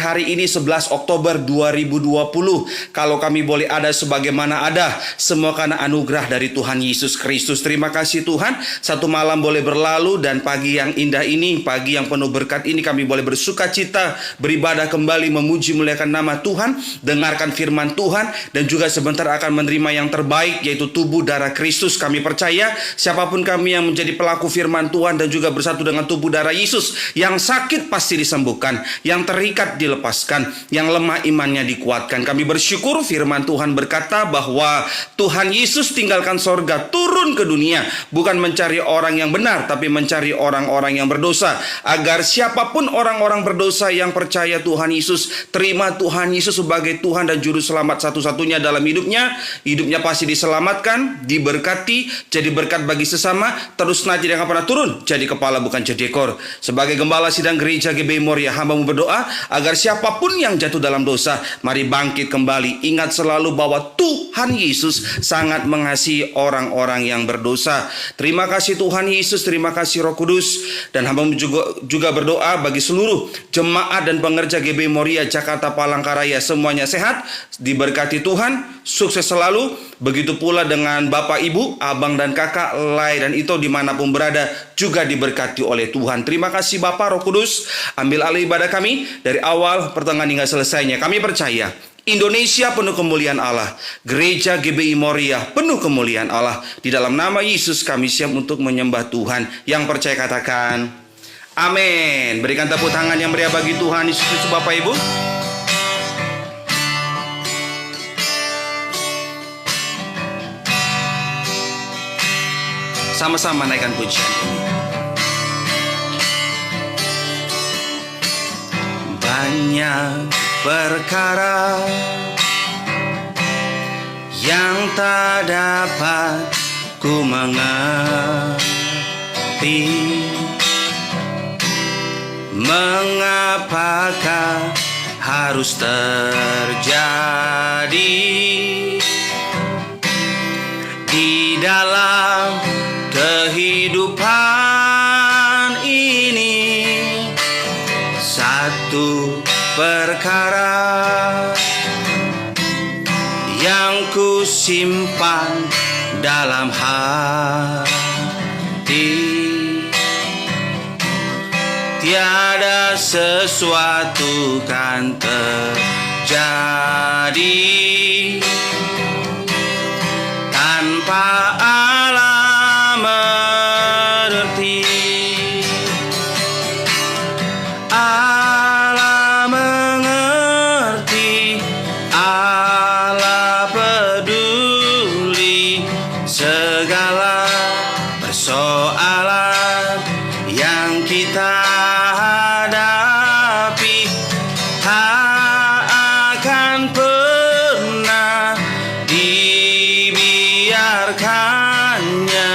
Hari ini 11 Oktober 2020, kalau kami boleh ada sebagaimana ada, semua karena anugerah dari Tuhan Yesus Kristus. Terima kasih Tuhan, satu malam boleh berlalu dan pagi yang indah ini, pagi yang penuh berkat ini kami boleh bersuka cita, beribadah kembali, memuji muliakan nama Tuhan, dengarkan firman Tuhan, dan juga sebentar akan menerima yang terbaik, yaitu tubuh darah Kristus. Kami percaya siapapun kami yang menjadi pelaku firman Tuhan dan juga bersatu dengan tubuh darah Yesus, yang sakit pasti disembuhkan, yang terikat dilepaskan, yang lemah imannya dikuatkan. Kami bersyukur firman Tuhan berkata bahwa Tuhan Yesus tinggalkan sorga, turun ke dunia, bukan mencari orang yang benar, tapi mencari orang-orang yang berdosa, agar siapapun orang-orang berdosa yang percaya Tuhan Yesus, terima Tuhan Yesus sebagai Tuhan dan Juru Selamat satu-satunya dalam hidupnya, hidupnya pasti diselamatkan, diberkati, jadi berkat bagi sesama, terus nanti dia akan pernah turun, jadi kepala bukan jadi ekor. Sebagai gembala sidang gereja GBI Moria, hamba-Mu berdoa agar siapapun yang jatuh dalam dosa, mari bangkit kembali. Ingat selalu bahwa Tuhan Yesus sangat mengasihi orang-orang yang berdosa. Terima kasih Tuhan Yesus, terima kasih Roh Kudus. Dan hamba-Mu juga berdoa bagi seluruh jemaat dan pengerja GBI Moria Jakarta Palangkaraya, semuanya sehat, diberkati Tuhan, sukses selalu. Begitu pula dengan Bapak, Ibu, Abang dan Kakak, Lai dan Ito dimanapun berada, juga diberkati oleh Tuhan. Terima kasih Bapak, Roh Kudus. Ambil alih ibadah kami dari awal, pertengahan hingga selesainya. Kami percaya Indonesia penuh kemuliaan Allah, Gereja GBI Moria penuh kemuliaan Allah. Di dalam nama Yesus kami siap untuk menyembah Tuhan. Yang percaya katakan amin. Berikan tepuk tangan yang meriah bagi Tuhan Yesus Kristus. Bapak Ibu, sama-sama naikkan pujian ini. Banyak perkara yang tak dapat ku mengerti, mengapakah harus terjadi di dalam kehidupan ini. Satu perkara yang ku simpan dalam hati, tiada sesuatu kan terjadi tanpa Allah mengerti. Allah mengerti, Allah peduli segala persoalan yang kita hadapi. Tak akan pernah dibiarkannya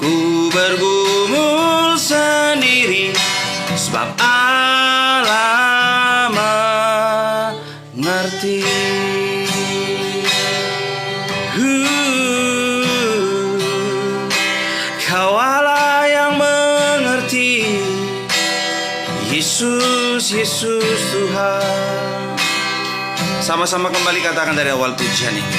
ku bergumul sendiri, sebab Allah mengerti. Kau Allah yang mengerti, Yesus, Yesus Tuhan. Sama-sama kembali katakan dari awal pujian ini.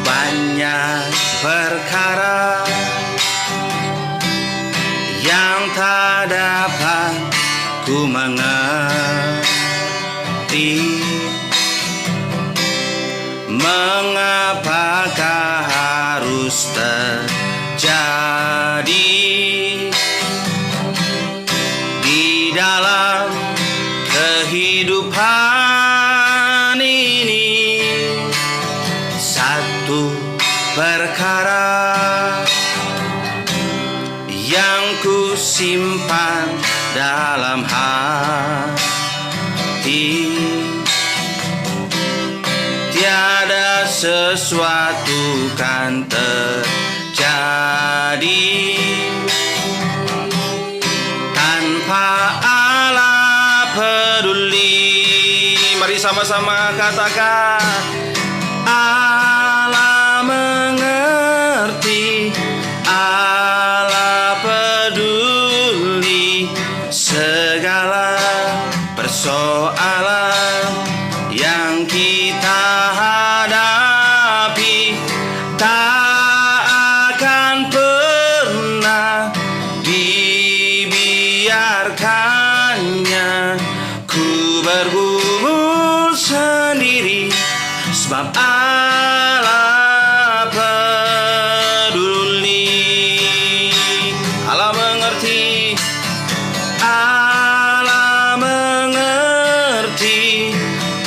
Banyak perkara yang tak dapat ku mengerti, mengapakah harus terjadi di dalam kehidupan ini. Satu perkara yang ku simpan dalam hati, tiada sesuatu kan terjadi tanpa Allah peduli. Mari sama-sama katakan Allah mengerti, Allah peduli persoalan yang kita hadapi tak akan pernah dibiarkannya ku bergumul sendiri, sebab Allah peduli. Allah mengerti, Allah mengerti,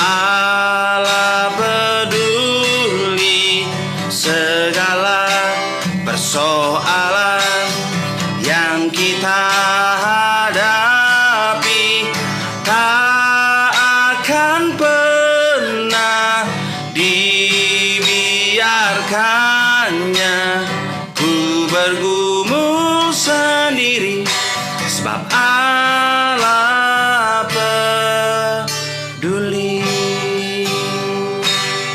Allah peduli segala persoalan yang kita hadapi tak akan pernah dibiarkannya ku bergumul sendiri, sebab Allah peduli.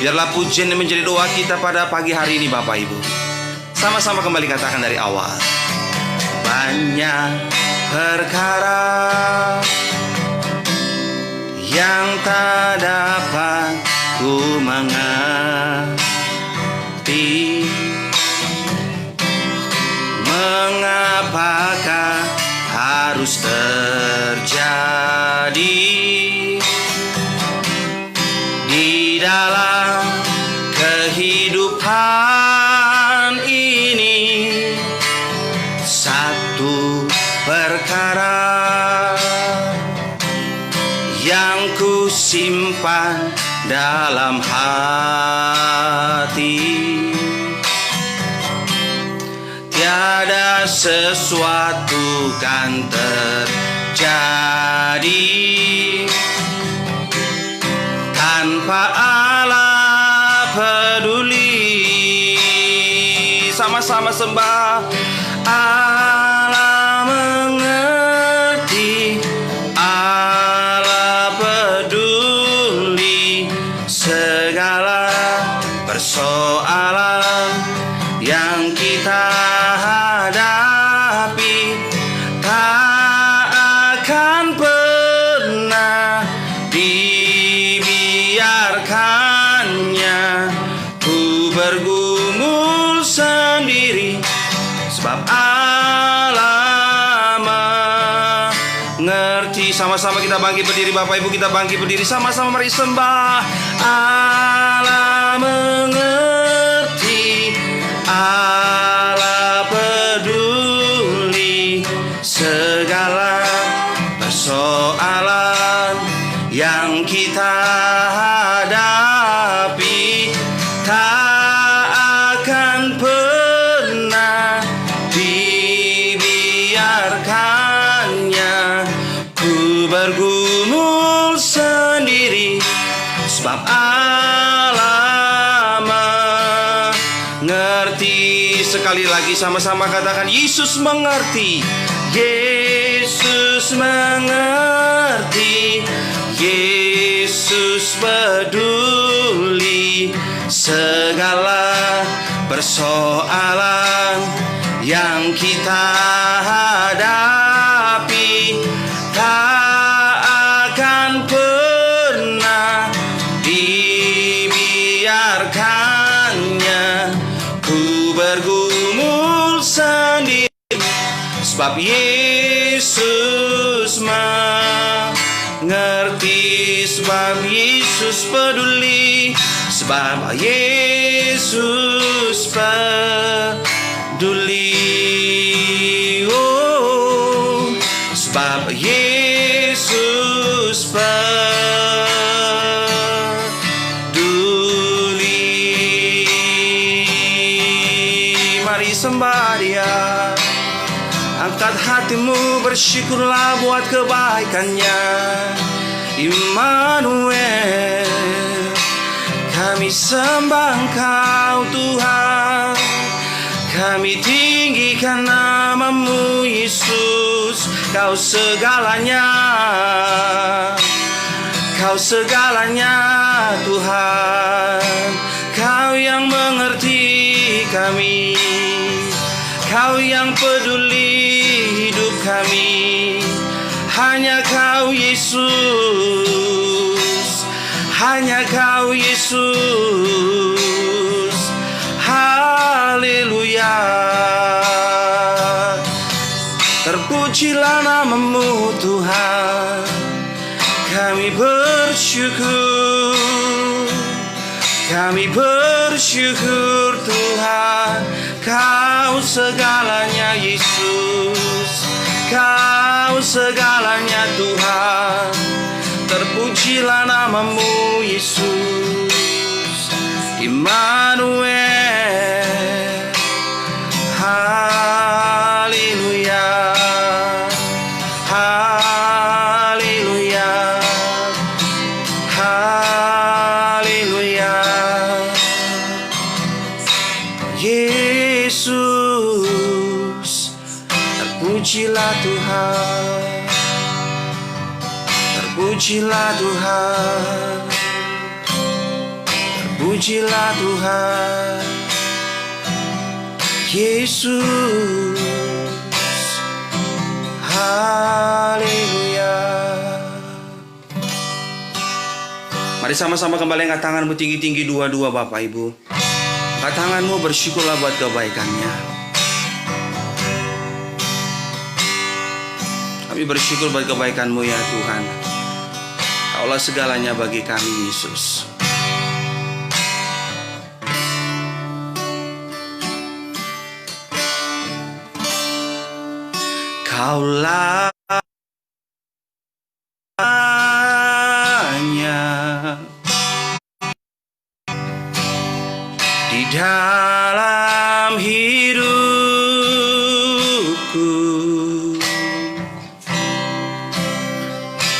Biarlah pujian yang menjadi doa kita pada pagi hari ini Bapak Ibu. Sama-sama kembali katakan dari awal. Banyak perkara yang tak dapat ku mengerti, mengapakah harus terjadi di dalam kehidupan ini. Satu perkara yang ku simpan dalam hati, tiada sesuatu kan terjadi tanpa Allah peduli. Sama-sama sembah. Allah mengerti, Allah peduli segala persoalan yang kita hadapi tak akan pernah dibiarkannya ku bergumul sendiri, sebab Allah mengerti. Sama-sama kita bangkit berdiri Bapak Ibu, kita bangkit berdiri sama-sama, mari sembah. Allah mengerti, Allah peduli segala persoalan yang kita hadapi tak akan pernah dibiarkannya ku bergumul sendiri, sebab Allah mengerti. Sekali lagi sama-sama katakan, Yesus mengerti, Yesus mengerti, Yesus peduli segala persoalan yang kita hadapi tak akan pernah dibiarkannya ku bergumul sendiri, sebab Yesus mengerti, sebab Yesus peduli, sebab Yesus peduli. Oh, sebab Yesus peduli. Mari sembah Dia. Angkat hatimu, bersyukurlah buat kebaikannya. Immanuel, kami sembah Engkau Tuhan, kami tinggikan namamu Yesus. Kau segalanya, Kau segalanya Tuhan. Kau yang mengerti kami, Kau yang peduli hidup kami. hanya Kau Yesus, hanya Kau Yesus. Haleluya. Terpujilah nama-Mu Tuhan, kami bersyukur, kami bersyukur Tuhan. Kau segalanya Yesus, Kau segalanya Tuhan. Terpujilah nama-Mu Yesus, Immanuel. Haleluya, haleluya, haleluya. Yesus, terpujilah Tuhan, terpujilah Tuhan, terpujilah Tuhan. Yesus, haleluya. Mari sama-sama kembali angkat tanganmu tinggi-tinggi dua-dua Bapak Ibu. Angkat tanganmu, bersyukurlah buat kebaikannya. Kami bersyukur buat kebaikan-Mu ya Tuhan. Kaulah segalanya bagi kami Yesus. Kaulah di dalam hidupku,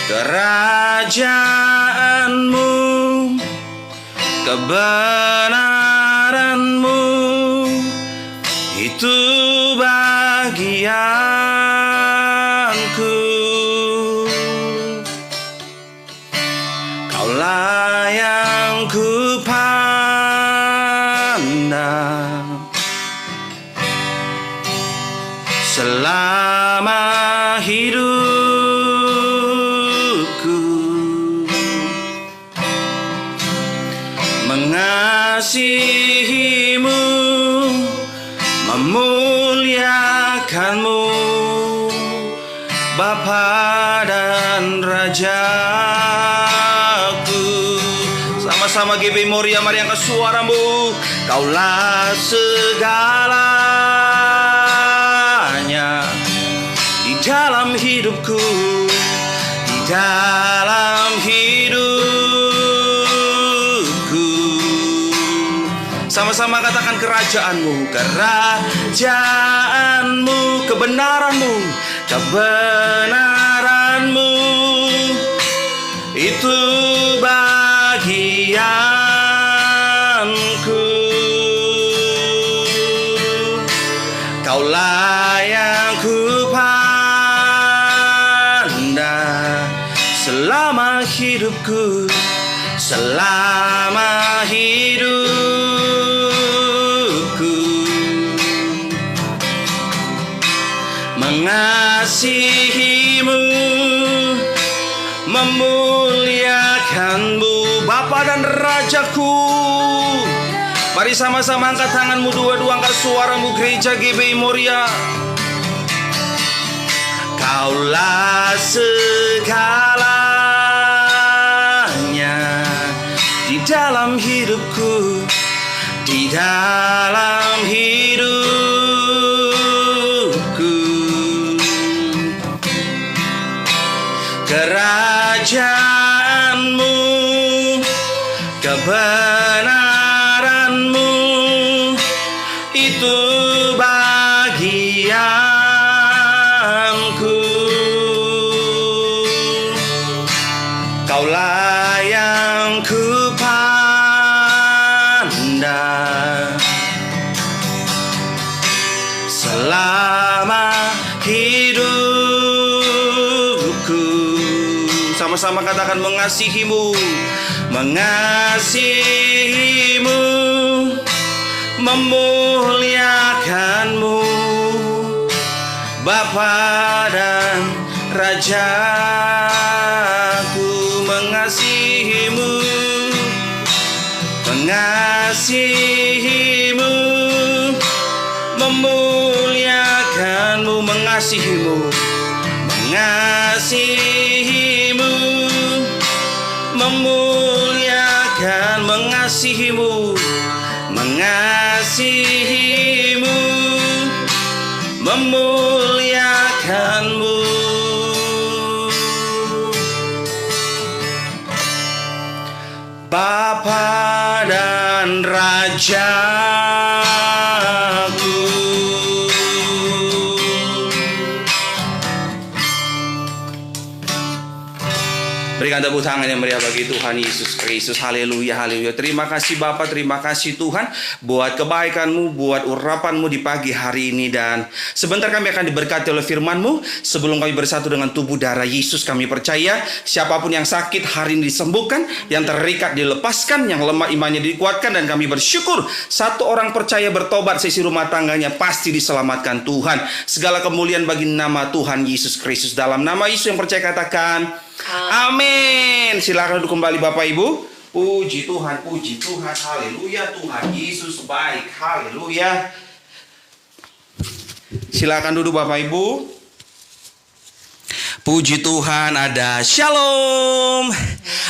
kerajaan-Mu, kebenaran-Mu, itu bagianku. Kaulah yang ku pandang selama hidupku, mengasihi-Mu, memuliakan-Mu, Bapa dan Rajaku. Sama-sama GB Moria, mari angkat suaramu. Kaulah segalanya di dalam hidupku, di dalam hidupku. Sama-sama katakan kerajaan-Mu, kerajaan-Mu, kebenaran-Mu, kebenaran-Mu, itu bagianku. Kaulah yang ku pandang selama hidupku, selama hidupku, mengasihi-Mu, memuliakan-Mu, Bapa dan Rajaku. Mari sama-sama angkat tanganmu dua-dua, angkat suaramu gereja GBI Moria. Kaulah segalanya di dalam hidupku, di dalam hidupku. Kerajaan-Mu, kebenaran-Mu, itu bagianku. Kaulah yang ku pandang selama hidupku. Sama-sama katakan mengasihi-Mu, mengasihi-Mu, memuliakan-Mu, Bapa dan Rajaku mengasihimu, mengasihimu, memuliakanmu, mengasihimu, mengasihimu, memuliakan, mengasihimu, mengasihimu, memuliakanmu. Bapa dan Rajaku. Berikan tepuk tangan yang meriah bagi Tuhan Yesus Kristus. Haleluya, haleluya. Terima kasih Bapa, terima kasih Tuhan buat kebaikan-Mu, buat urapan-Mu di pagi hari ini. Dan sebentar kami akan diberkati oleh firman-Mu. Sebelum kami bersatu dengan tubuh darah Yesus, kami percaya siapapun yang sakit hari ini disembuhkan, yang terikat dilepaskan, yang lemah imannya dikuatkan. Dan kami bersyukur satu orang percaya bertobat, seisi rumah tangganya pasti diselamatkan Tuhan. Segala kemuliaan bagi nama Tuhan Yesus Kristus. Dalam nama Yesus yang percaya katakan amin. Silakan duduk kembali Bapak Ibu. Puji Tuhan, haleluya. Tuhan Yesus baik, haleluya. Silakan duduk Bapak Ibu. Puji Tuhan, ada shalom.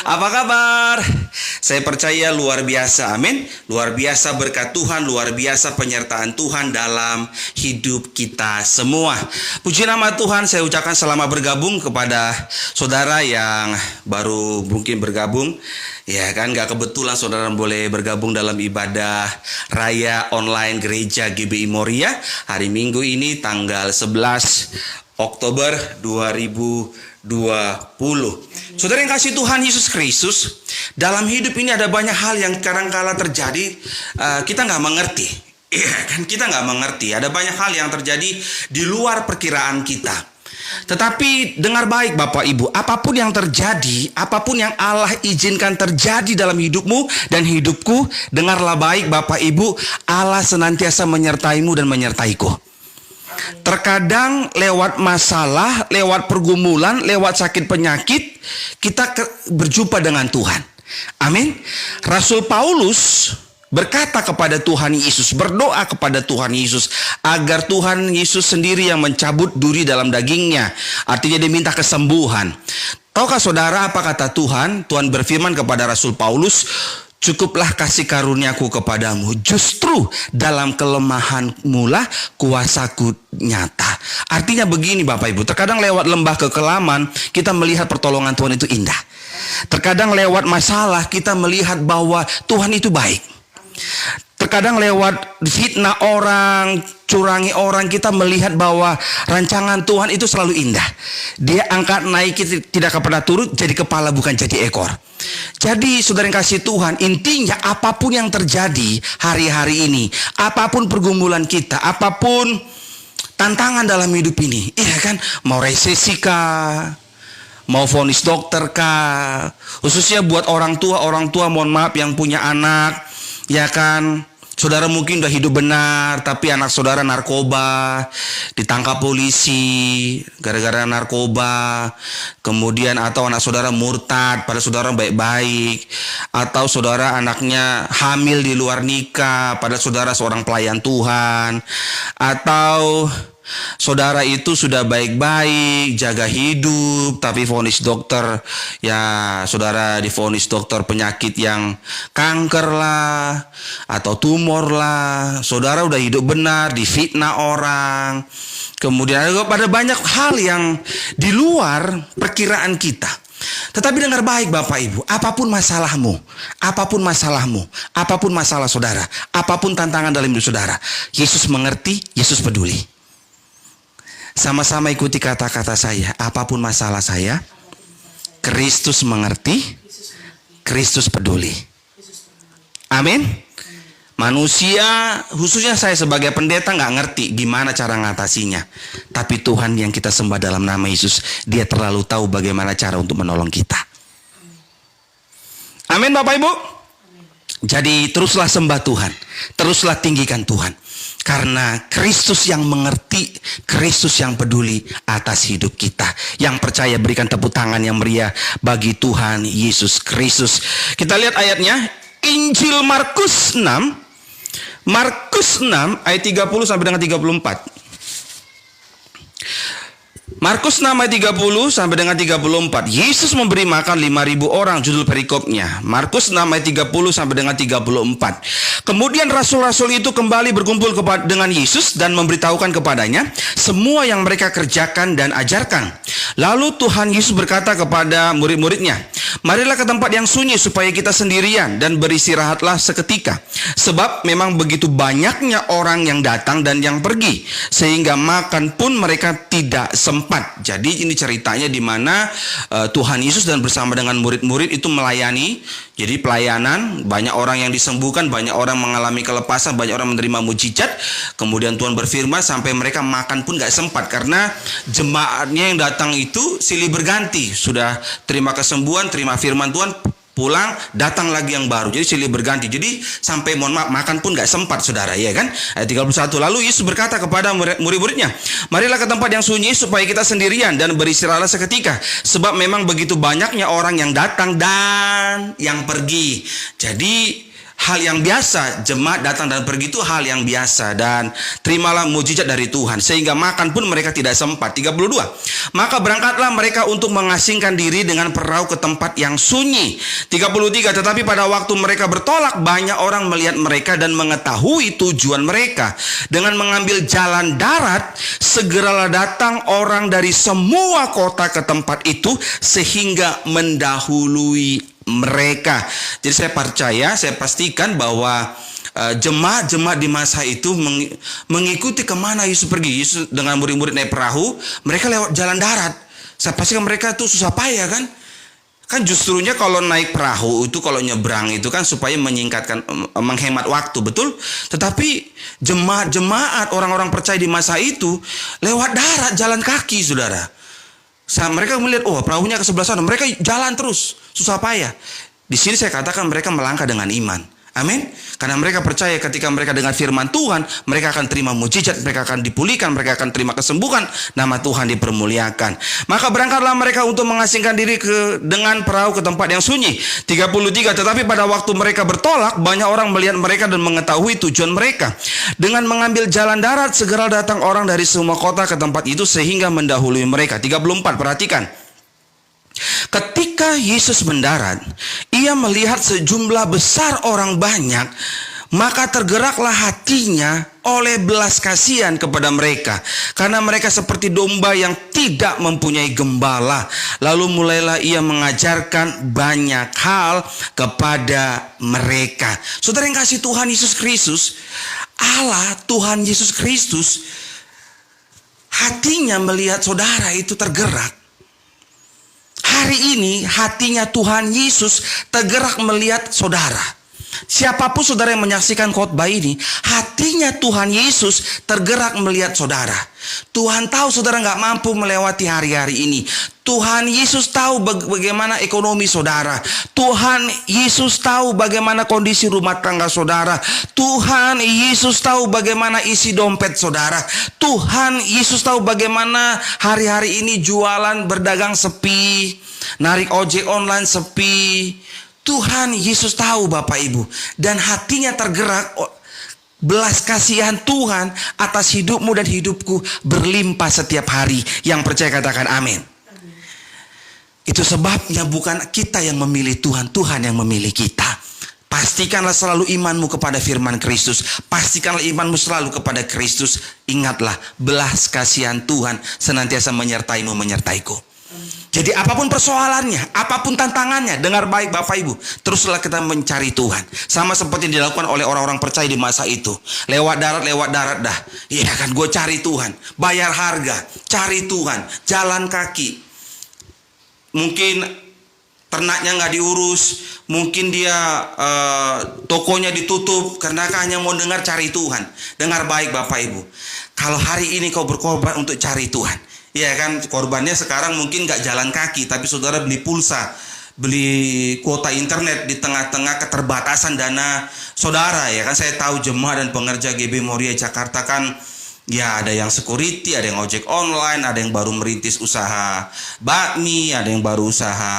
Apa kabar? Saya percaya luar biasa, amin. Luar biasa berkat Tuhan, luar biasa penyertaan Tuhan dalam hidup kita semua. Puji nama Tuhan, saya ucapkan selamat bergabung kepada saudara yang baru mungkin bergabung. Ya kan, gak kebetulan saudara boleh bergabung dalam ibadah raya online gereja GBI Moria hari Minggu ini tanggal 11 Oktober 2020. Saudara yang kasih Tuhan Yesus Kristus, dalam hidup ini ada banyak hal yang kadang-kala terjadi, kita nggak mengerti. Kan kita nggak mengerti. Ada banyak hal yang terjadi di luar perkiraan kita. Tetapi dengar baik Bapak Ibu, apapun yang terjadi, apapun yang Allah izinkan terjadi dalam hidupmu dan hidupku, dengarlah baik Bapak Ibu, Allah senantiasa menyertaimu dan menyertaiku. Terkadang lewat masalah, lewat pergumulan, lewat sakit penyakit, kita berjumpa dengan Tuhan. Amin. Rasul Paulus berkata kepada Tuhan Yesus, berdoa kepada Tuhan Yesus agar Tuhan Yesus sendiri yang mencabut duri dalam dagingnya. Artinya dia minta kesembuhan. Tahukah saudara apa kata Tuhan? Tuhan berfirman kepada Rasul Paulus, cukuplah kasih karuniaku kepadamu, justru dalam kelemahanmu lah kuasaku nyata. Artinya begini Bapak Ibu, terkadang lewat lembah kekelaman kita melihat pertolongan Tuhan itu indah. Terkadang lewat masalah kita melihat bahwa Tuhan itu baik. Terkadang lewat fitnah orang, curangi orang, kita melihat bahwa rancangan Tuhan itu selalu indah. Dia angkat naik tidak kepada turut, jadi kepala bukan jadi ekor. Jadi saudara yang kasih Tuhan, intinya apapun yang terjadi hari-hari ini, apapun pergumulan kita, apapun tantangan dalam hidup ini, iya kan, mau resesi kah, mau vonis dokter kah, khususnya buat orang tua mohon maaf yang punya anak, ya kan, saudara mungkin udah hidup benar, tapi anak saudara narkoba, ditangkap polisi gara-gara narkoba. Kemudian atau anak saudara murtad pada saudara baik-baik, atau saudara anaknya hamil di luar nikah pada saudara seorang pelayan Tuhan, atau saudara itu sudah baik-baik, jaga hidup, tapi vonis dokter, ya saudara divonis dokter penyakit yang kanker lah, atau tumor lah. Saudara udah hidup benar, difitnah orang. Kemudian ada banyak hal yang di luar perkiraan kita. Tetapi dengar baik Bapak Ibu, apapun masalahmu, apapun masalah saudara, apapun tantangan dalam hidup saudara, Yesus mengerti, Yesus peduli. Sama-sama ikuti kata-kata saya. Apapun masalah saya, Kristus mengerti, Kristus peduli. Amin. Manusia, khususnya saya sebagai pendeta nggak ngerti gimana cara ngatasinya. Tapi Tuhan yang kita sembah dalam nama Yesus, Dia terlalu tahu bagaimana cara untuk menolong kita. Amin Bapak Ibu. Jadi teruslah sembah Tuhan, teruslah tinggikan Tuhan. Karena Kristus yang mengerti, Kristus yang peduli atas hidup kita. Yang percaya berikan tepuk tangan yang meriah bagi Tuhan Yesus Kristus. Kita lihat ayatnya, Injil Markus 6. Markus 6 ayat 30 sampai dengan 34. Markus 6 ayat 30 sampai dengan 34. Yesus memberi makan 5.000 orang, judul perikopnya. Markus 6 ayat 30 sampai dengan 34. Kemudian rasul-rasul itu kembali berkumpul dengan Yesus dan memberitahukan kepadanya semua yang mereka kerjakan dan ajarkan. Lalu Tuhan Yesus berkata kepada murid-muridnya, marilah ke tempat yang sunyi supaya kita sendirian dan beristirahatlah seketika. Sebab memang begitu banyaknya orang yang datang dan yang pergi, sehingga makan pun mereka tidak sempat. Jadi ini ceritanya di mana Tuhan Yesus dan bersama dengan murid-murid itu melayani. Jadi pelayanan, banyak orang yang disembuhkan, banyak orang mengalami kelepasan, banyak orang menerima mujizat. Kemudian Tuhan berfirman sampai mereka makan pun gak sempat, karena jemaatnya yang datang itu silih berganti. Sudah terima kesembuhan, terima firman Tuhan, pulang, datang lagi yang baru. Jadi silih berganti. Jadi sampai mohon maaf makan pun gak sempat, saudara, ya kan? Ayat 31. Lalu Yesus berkata kepada murid-muridnya, marilah ke tempat yang sunyi supaya kita sendirian dan beristirahatlah seketika. Sebab memang begitu banyaknya orang yang datang dan yang pergi. Jadi hal yang biasa, jemaat datang dan pergi itu hal yang biasa. Dan terimalah mujizat dari Tuhan, sehingga makan pun mereka tidak sempat. 32. Maka berangkatlah mereka untuk mengasingkan diri dengan perahu ke tempat yang sunyi. 33. Tetapi pada waktu mereka bertolak, banyak orang melihat mereka dan mengetahui tujuan mereka. Dengan mengambil jalan darat, segeralah datang orang dari semua kota ke tempat itu, sehingga mendahului mereka. Jadi saya percaya, saya pastikan bahwa jemaat-jemaat di masa itu mengikuti kemana Yesus pergi. Yesus dengan murid-murid naik perahu, mereka lewat jalan darat. Saya pastikan mereka tuh susah payah kan. Kan justrunya kalau naik perahu itu, kalau nyebrang itu kan supaya menyingkatkan, menghemat waktu, betul? Tetapi jemaat-jemaat orang-orang percaya di masa itu lewat darat, jalan kaki, saudara. Mereka melihat, oh perahunya ke sebelah sana, mereka jalan terus, susah payah. Di sini saya katakan mereka melangkah dengan iman. Amin. Karena mereka percaya ketika mereka dengar firman Tuhan, mereka akan terima mujizat, mereka akan dipulihkan, mereka akan terima kesembuhan, nama Tuhan dipermuliakan. Maka berangkatlah mereka untuk mengasingkan diri dengan perahu ke tempat yang sunyi. 33. Tetapi pada waktu mereka bertolak, banyak orang melihat mereka dan mengetahui tujuan mereka. Dengan mengambil jalan darat, segera datang orang dari semua kota ke tempat itu, sehingga mendahului mereka. 34. Perhatikan. Ketika Yesus mendarat, ia melihat sejumlah besar orang banyak, maka tergeraklah hatinya oleh belas kasihan kepada mereka, karena mereka seperti domba yang tidak mempunyai gembala. Lalu mulailah ia mengajarkan banyak hal kepada mereka. Saudara yang kasih Tuhan Yesus Kristus, Allah Tuhan Yesus Kristus, hatinya melihat saudara itu tergerak. Hari ini hatinya Tuhan Yesus tergerak melihat saudara. Siapapun saudara yang menyaksikan khotbah ini, hatinya Tuhan Yesus tergerak melihat saudara. Tuhan tahu saudara nggak mampu melewati hari-hari ini. Tuhan Yesus tahu bagaimana ekonomi saudara. Tuhan Yesus tahu bagaimana kondisi rumah tangga saudara. Tuhan Yesus tahu bagaimana isi dompet saudara. Tuhan Yesus tahu bagaimana hari-hari ini jualan berdagang sepi, narik ojek online sepi. Tuhan Yesus tahu Bapak Ibu, dan hatinya tergerak. Belas kasihan Tuhan atas hidupmu dan hidupku berlimpah setiap hari. Yang percaya katakan amin. Itu sebabnya bukan kita yang memilih Tuhan, Tuhan yang memilih kita. Pastikanlah selalu imanmu kepada firman Kristus. Pastikanlah imanmu selalu kepada Kristus. Ingatlah, belas kasihan Tuhan senantiasa menyertaimu, menyertaiku. Jadi apapun persoalannya, apapun tantangannya, dengar baik Bapak Ibu, teruslah kita mencari Tuhan. Sama seperti yang dilakukan oleh orang-orang percaya di masa itu. Lewat darat dah. Iya kan, gue cari Tuhan. Bayar harga, cari Tuhan. Jalan kaki. Mungkin ternaknya nggak diurus, mungkin dia tokonya ditutup, karena hanya mau dengar cari Tuhan. Dengar baik Bapak Ibu, kalau hari ini kau berkorban untuk cari Tuhan, ya kan, korbannya sekarang mungkin nggak jalan kaki, tapi saudara beli pulsa beli kuota internet di tengah-tengah keterbatasan dana saudara, ya kan. Saya tahu jemaat dan pengerja GB Moria Jakarta kan, ya ada yang security, ada yang ojek online, ada yang baru merintis usaha bakmi, ada yang baru usaha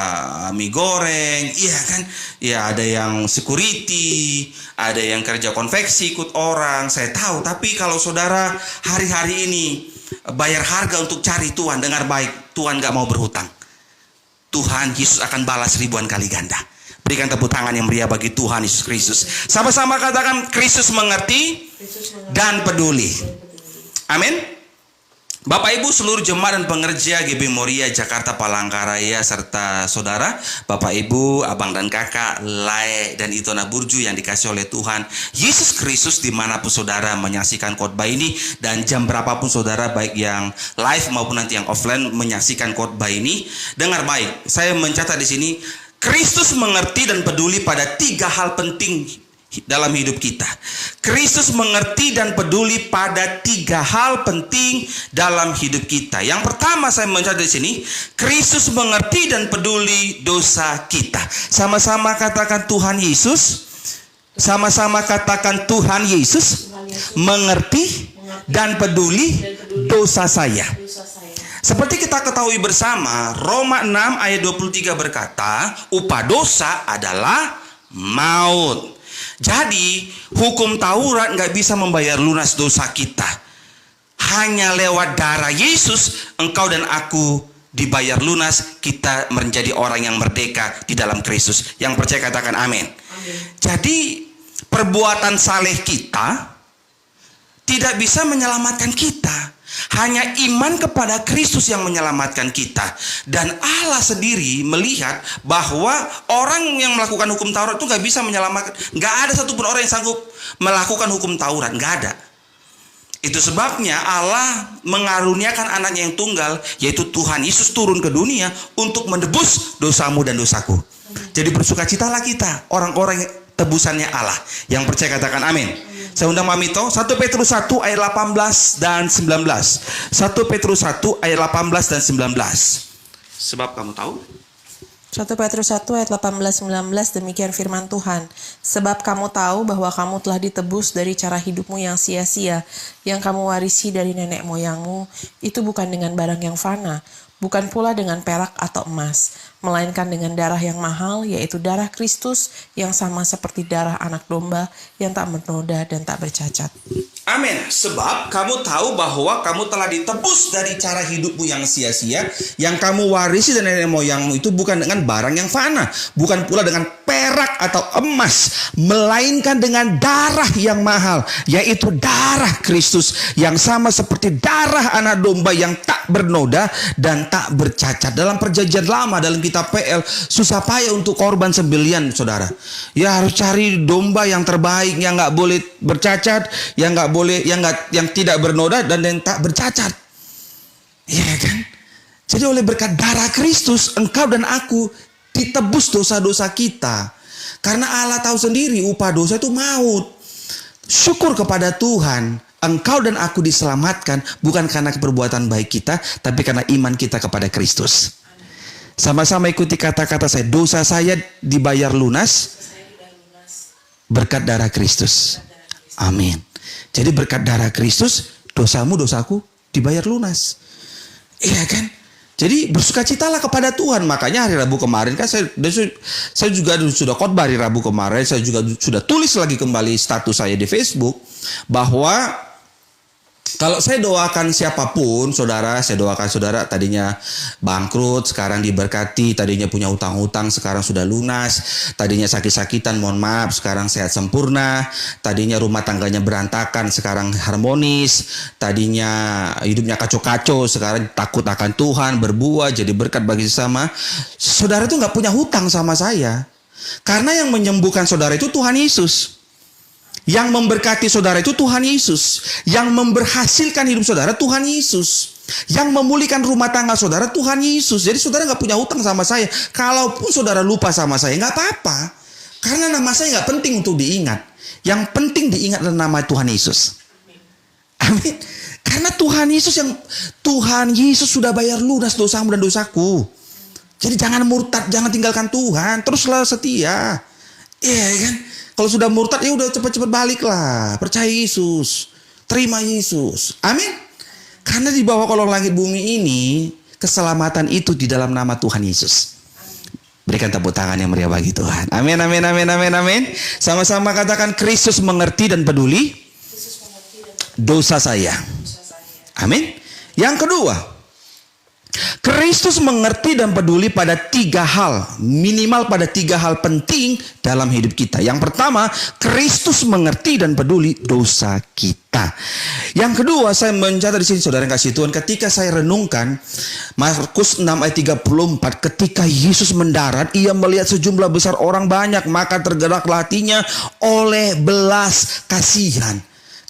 mie goreng, iya kan. Ya ada yang security, ada yang kerja konveksi ikut orang, saya tahu. Tapi kalau saudara hari-hari ini bayar harga untuk cari Tuhan, dengar baik, Tuhan gak mau berhutang. Tuhan Yesus akan balas ribuan kali ganda. Berikan tepuk tangan yang meriah bagi Tuhan Yesus Kristus. Sama-sama katakan, Kristus mengerti dan peduli. Amin. Bapak Ibu seluruh jemaat dan pengerja GB Moria Jakarta Palangkaraya serta saudara, Bapak Ibu, abang dan kakak, Lae dan Itona Burju yang dikasih oleh Tuhan Yesus Kristus, dimanapun saudara menyaksikan khotbah ini dan jam berapapun saudara, baik yang live maupun nanti yang offline menyaksikan khotbah ini, dengar baik. Saya mencatat di sini, Kristus mengerti dan peduli pada 3 hal penting dalam hidup kita. Kristus mengerti dan peduli pada 3 hal penting dalam hidup kita. Yang pertama saya mencatat di sini, Kristus mengerti dan peduli dosa kita. Sama-sama katakan Tuhan Yesus. Sama-sama katakan Tuhan Yesus mengerti dan peduli dosa saya. Seperti kita ketahui bersama, Roma 6 ayat 23 berkata, upah dosa adalah maut. Jadi hukum Taurat nggak bisa membayar lunas dosa kita. Hanya lewat darah Yesus engkau dan aku dibayar lunas. Kita menjadi orang yang merdeka di dalam Kristus. Yang percaya katakan amin. Jadi perbuatan saleh kita tidak bisa menyelamatkan kita. Hanya iman kepada Kristus yang menyelamatkan kita. Dan Allah sendiri melihat bahwa orang yang melakukan hukum Taurat itu gak bisa menyelamatkan. Gak ada satupun orang yang sanggup melakukan hukum Taurat. Gak ada. Itu sebabnya Allah mengaruniakan anaknya yang tunggal, yaitu Tuhan Yesus turun ke dunia untuk menebus dosamu dan dosaku. Jadi bersukacitalah kita, orang-orang tebusannya Allah. Yang percaya katakan amin. Saya undang Mamito, 1 Petrus 1 ayat 18 dan 19. 1 Petrus 1 ayat 18 dan 19. Sebab kamu tahu, 1 Petrus 1 ayat 18-19, demikian firman Tuhan. Sebab kamu tahu bahwa kamu telah ditebus dari cara hidupmu yang sia-sia, yang kamu warisi dari nenek moyangmu, itu bukan dengan barang yang fana, bukan pula dengan perak atau emas, melainkan dengan darah yang mahal, yaitu darah Kristus yang sama seperti darah anak domba yang tak bernoda dan tak bercacat. amin. Sebab kamu tahu bahwa kamu telah ditebus dari cara hidupmu yang sia-sia, yang kamu warisi dari nenek moyangmu, itu bukan dengan barang yang fana, bukan pula dengan perak atau emas, melainkan dengan darah yang mahal, yaitu darah Kristus yang sama seperti darah anak domba yang tak bernoda dan tak bercacat. Dalam perjanjian lama, dalam kitab PL, susah payah untuk korban sembelian, saudara. Ya harus cari domba yang terbaik, yang nggak boleh bercacat, yang nggak boleh, yang tidak bernoda dan yang tak bercacat. Iya kan? Jadi oleh berkat darah Kristus, engkau dan aku ditebus dosa-dosa kita. Karena Allah tahu sendiri upah dosa itu maut. Syukur kepada Tuhan, engkau dan aku diselamatkan bukan karena perbuatan baik kita, tapi karena iman kita kepada Kristus. Sama-sama ikuti kata-kata saya. Dosa saya dibayar lunas berkat darah Kristus. Amin. Jadi berkat darah Kristus, dosamu, dosaku dibayar lunas. Iya kan? Jadi bersukacitalah kepada Tuhan. Makanya hari Rabu kemarin kan saya juga sudah khotbah hari Rabu kemarin. Saya juga sudah tulis lagi kembali status saya di Facebook bahwa kalau saya doakan siapapun, saudara, saya doakan saudara tadinya bangkrut, sekarang diberkati, tadinya punya hutang-hutang, sekarang sudah lunas, tadinya sakit-sakitan, mohon maaf, sekarang sehat sempurna, tadinya rumah tangganya berantakan, sekarang harmonis, tadinya hidupnya kacau-kacau, sekarang takut akan Tuhan, berbuah, jadi berkat bagi sesama. Saudara itu nggak punya hutang sama saya, karena yang menyembuhkan saudara itu Tuhan Yesus. Yang memberkati saudara itu Tuhan Yesus. Yang memberhasilkan hidup saudara Tuhan Yesus. Yang memulihkan rumah tangga saudara Tuhan Yesus. Jadi saudara gak punya hutang sama saya. Kalaupun saudara lupa sama saya gak apa-apa. Karena nama saya gak penting untuk diingat. Yang penting diingat adalah nama Tuhan Yesus. Amin. Karena Tuhan Yesus sudah bayar lunas dosamu dan dosaku. Jadi jangan murtad, jangan tinggalkan Tuhan, teruslah setia. Iya kan? Kalau sudah murtad ya udah cepat-cepat baliklah. Percaya Yesus, terima Yesus. Amin. Karena di bawah kolong langit bumi ini, keselamatan itu di dalam nama Tuhan Yesus. Berikan tepuk tangan yang meriah bagi Tuhan. Amin, amin, amin, amin, amin. Sama-sama katakan, Kristus mengerti dan peduli dosa saya. Amin. Yang kedua, Kristus mengerti dan peduli pada 3 hal, minimal pada 3 hal penting dalam hidup kita. Yang pertama, Kristus mengerti dan peduli dosa kita. Yang kedua, saya mencatat di sini, saudara yang kasih Tuhan, ketika saya renungkan Markus 6 ayat 34, ketika Yesus mendarat, ia melihat sejumlah besar orang banyak, maka tergeraklah hatinya oleh belas kasihan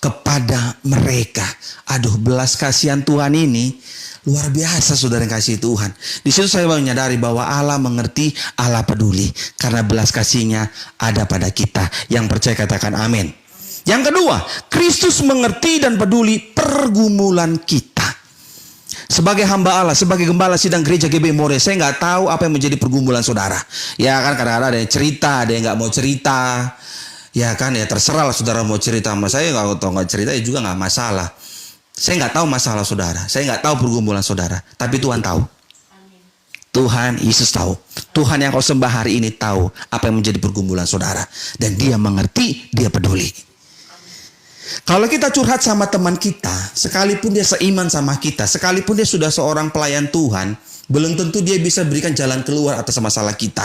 kepada mereka. Aduh, belas kasihan Tuhan ini luar biasa, saudara yang kasih Tuhan. Di situ saya menyadari bahwa Allah mengerti, Allah peduli, karena belas kasihnya ada pada kita. Yang percaya katakan amin. Yang kedua, Kristus mengerti dan peduli pergumulan kita. Sebagai hamba Allah, sebagai gembala sidang gereja GB Moria, saya nggak tahu apa yang menjadi pergumulan saudara. Ya kan, kadang-kadang ada yang cerita, ada yang nggak mau cerita. Ya kan, ya terserah lah saudara mau cerita sama saya, nggak cerita ya juga nggak masalah. Saya nggak tahu masalah saudara, saya nggak tahu pergumulan saudara, tapi Tuhan tahu. Amin. Tuhan Yesus tahu. Tuhan yang kau sembah hari ini tahu apa yang menjadi pergumulan saudara, dan Dia mengerti, Dia peduli. Amin. Kalau kita curhat sama teman kita, sekalipun dia seiman sama kita, sekalipun dia sudah seorang pelayan Tuhan, belum tentu dia bisa berikan jalan keluar atas masalah kita.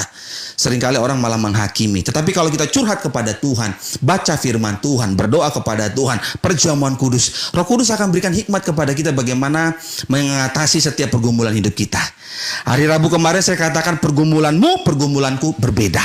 Seringkali orang malah menghakimi. Tetapi kalau kita curhat kepada Tuhan, baca firman Tuhan, berdoa kepada Tuhan, perjamuan kudus, Roh Kudus akan berikan hikmat kepada kita bagaimana mengatasi setiap pergumulan hidup kita. Hari Rabu kemarin saya katakan, pergumulanmu, pergumulanku berbeda.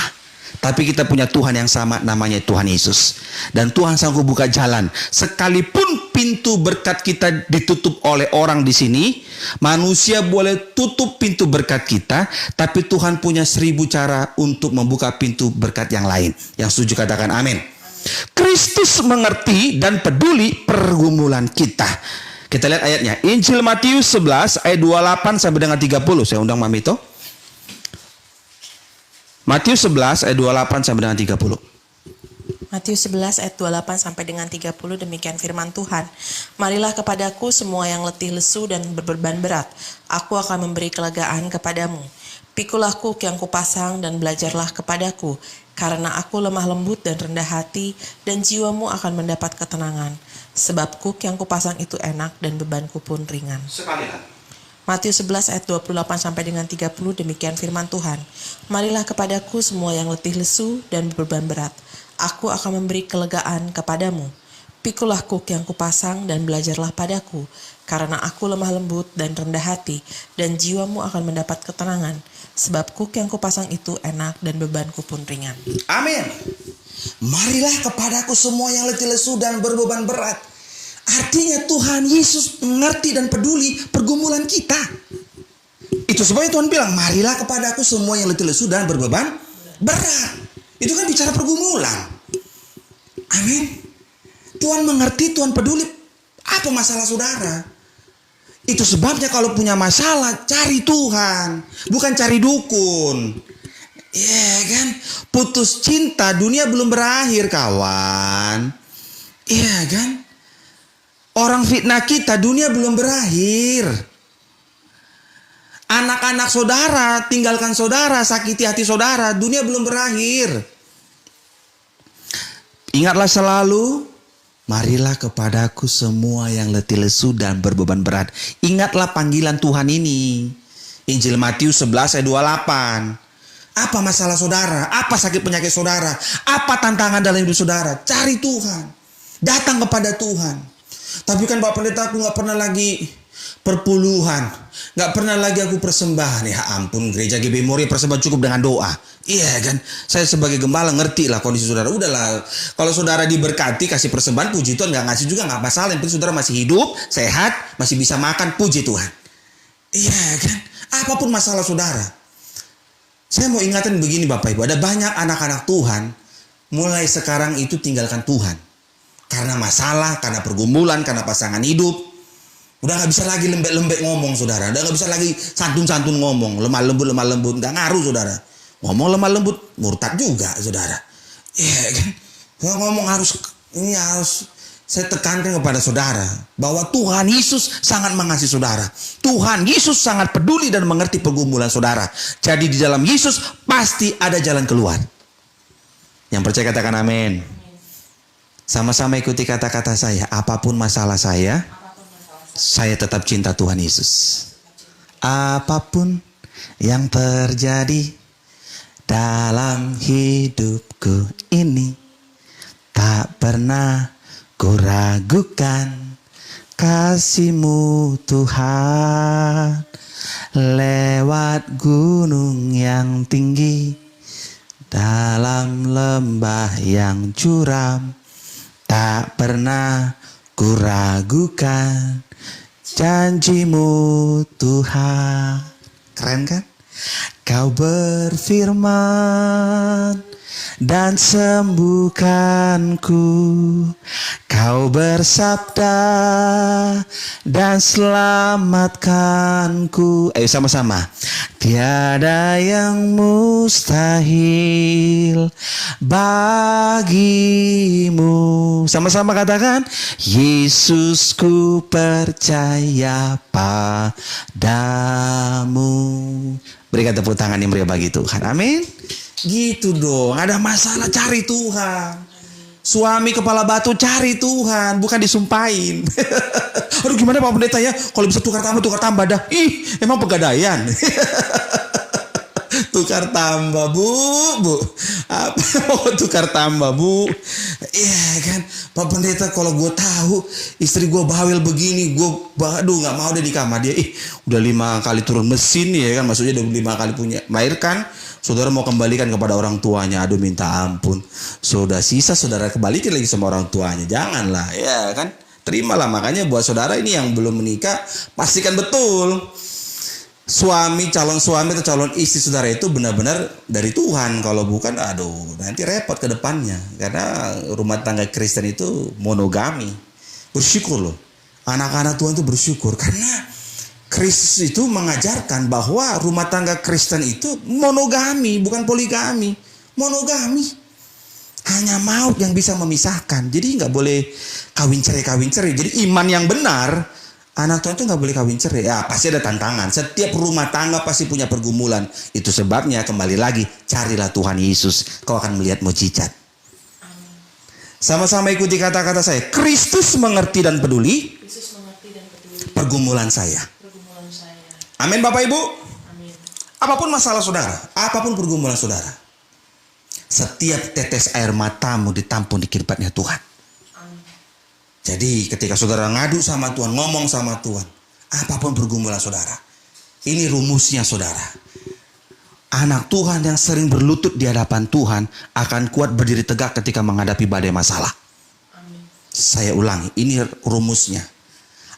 Tapi kita punya Tuhan yang sama, namanya Tuhan Yesus. Dan Tuhan sanggup buka jalan. Sekalipun pintu berkat kita ditutup oleh orang di sini, manusia boleh tutup pintu berkat kita, tapi Tuhan punya 1000 cara untuk membuka pintu berkat yang lain. Yang setuju katakan amin. Kristus mengerti dan peduli pergumulan kita. Kita lihat ayatnya. Injil Matius 11 ayat 28 sampai dengan 30. Saya undang Mamito. Matius 11 ayat 28 sampai dengan 30. Matius 11 ayat 28 sampai dengan 30, demikian firman Tuhan. Marilah kepadaku semua yang letih lesu dan berbeban berat, aku akan memberi kelegaan kepadamu. Pikulah kuk yang kupasang dan belajarlah kepadaku, karena aku lemah lembut dan rendah hati, dan jiwamu akan mendapat ketenangan. Sebab kuk yang kupasang itu enak dan bebanku pun ringan. Sekali lagi. Matius 11 ayat 28 sampai dengan 30, demikian firman Tuhan. Marilah kepadaku semua yang letih lesu dan berbeban berat, aku akan memberi kelegaan kepadamu. Pikulah kuk yang kupasang dan belajarlah padaku, karena aku lemah lembut dan rendah hati, dan jiwamu akan mendapat ketenangan. Sebab kuk yang kupasang itu enak dan bebanku pun ringan. Amin. Marilah kepadaku semua yang letih lesu dan berbeban berat. Artinya Tuhan Yesus mengerti dan peduli pergumulan kita. Itu sebabnya Tuhan bilang, marilah kepadaku semua yang letih lesu dan berbeban berat. Itu kan bicara pergumulan. Amin. Tuhan mengerti, Tuhan peduli apa masalah saudara. Itu sebabnya kalau punya masalah, cari Tuhan, bukan cari dukun. Iya kan? Putus cinta, dunia belum berakhir kawan. Iya kan? Orang fitnah kita, dunia belum berakhir. Anak-anak saudara, tinggalkan saudara, sakiti hati saudara, dunia belum berakhir. Ingatlah selalu, marilah kepadaku semua yang letih lesu dan berbeban berat. Ingatlah panggilan Tuhan ini. Injil Matius 11 ayat 28. Apa masalah saudara? Apa sakit penyakit saudara? Apa tantangan dalam hidup saudara? Cari Tuhan. Datang kepada Tuhan. Tapi kan Pak Pendeta, aku gak pernah lagi perpuluhan, gak pernah lagi aku persembahan. Ya ampun, gereja GB Moria persembahan cukup dengan doa. Iya kan, saya sebagai gembala ngerti lah kondisi saudara. Udahlah, kalau saudara diberkati kasih persembahan, puji Tuhan. Gak ngasih juga gak masalah, yang penting saudara masih hidup, sehat, masih bisa makan, puji Tuhan. Iya kan, apapun masalah saudara. Saya mau ingatin begini Bapak Ibu, ada banyak anak-anak Tuhan mulai sekarang itu tinggalkan Tuhan. Karena masalah, karena pergumulan, karena pasangan hidup. Udah nggak bisa lagi lembek-lembek ngomong, saudara. Udah nggak bisa lagi santun-santun ngomong, lemah lembut, nggak ngaruh, saudara. Ngomong lemah lembut, murtad juga, saudara. Iya kan? Ngomong harus saya tekankan kepada saudara bahwa Tuhan Yesus sangat mengasihi saudara. Tuhan Yesus sangat peduli dan mengerti pergumulan saudara. Jadi di dalam Yesus pasti ada jalan keluar. Yang percaya katakan amin. Sama-sama ikuti kata-kata saya. Apapun masalah saya tetap cinta Tuhan Yesus. Apapun yang terjadi dalam hidupku ini, tak pernah ku ragukan kasih-Mu Tuhan. Lewat gunung yang tinggi, dalam lembah yang curam, tak pernah ku ragukan janji-Mu Tuhan. Keren kan? Kau berfirman dan sembuhkanku. Kau bersabda dan selamatkanku. Ayo sama-sama. Tiada yang mustahil bagimu. Sama-sama katakan, Yesusku percaya padamu. Berikan tepuk tangan yang meriah bagi Tuhan. Amin. Gitu dong. Ada masalah cari Tuhan. Suami kepala batu cari Tuhan, bukan disumpahin. Aduh gimana Pak Pendeta ya? Kalau bisa tukar tambah dah. Ih, emang pegadaian. Tukar tambah bu. Apa mau tukar tambah bu? Iya kan, Pak Pendeta, kalau gue tahu istri gue bawel begini, aduh nggak mau deh di kamar dia. Udah 5 kali turun mesin ya kan, maksudnya udah 5 kali punya melahirkan. Saudara mau kembalikan kepada orang tuanya, aduh minta ampun. Sudah sisa saudara kembalikan lagi sama orang tuanya, janganlah ya kan. Terimalah. Makanya buat saudara ini yang belum menikah, pastikan betul calon suami atau calon istri saudara itu benar-benar dari Tuhan. Kalau bukan, aduh nanti repot ke depannya. Karena rumah tangga Kristen itu monogami. Bersyukur loh, anak-anak Tuhan itu bersyukur karena Kristus itu mengajarkan bahwa rumah tangga Kristen itu monogami, bukan poligami. Monogami. Hanya maut yang bisa memisahkan. Jadi nggak boleh kawin cerai. Jadi iman yang benar, anak Tuhan itu nggak boleh kawin cerai. Ya pasti ada tantangan. Setiap rumah tangga pasti punya pergumulan. Itu sebabnya kembali lagi, carilah Tuhan Yesus. Kau akan melihat mujizat. Sama-sama ikuti kata-kata saya. Kristus mengerti dan peduli pergumulan saya. Amin Bapak Ibu. Amin. Apapun masalah saudara, apapun pergumulan saudara, setiap tetes air matamu ditampung di kirbatnya Tuhan. Amin. Jadi ketika saudara ngadu sama Tuhan, ngomong sama Tuhan, apapun pergumulan saudara, ini rumusnya saudara. Anak Tuhan yang sering berlutut di hadapan Tuhan akan kuat berdiri tegak ketika menghadapi badai masalah. Amin. Saya ulangi, ini rumusnya.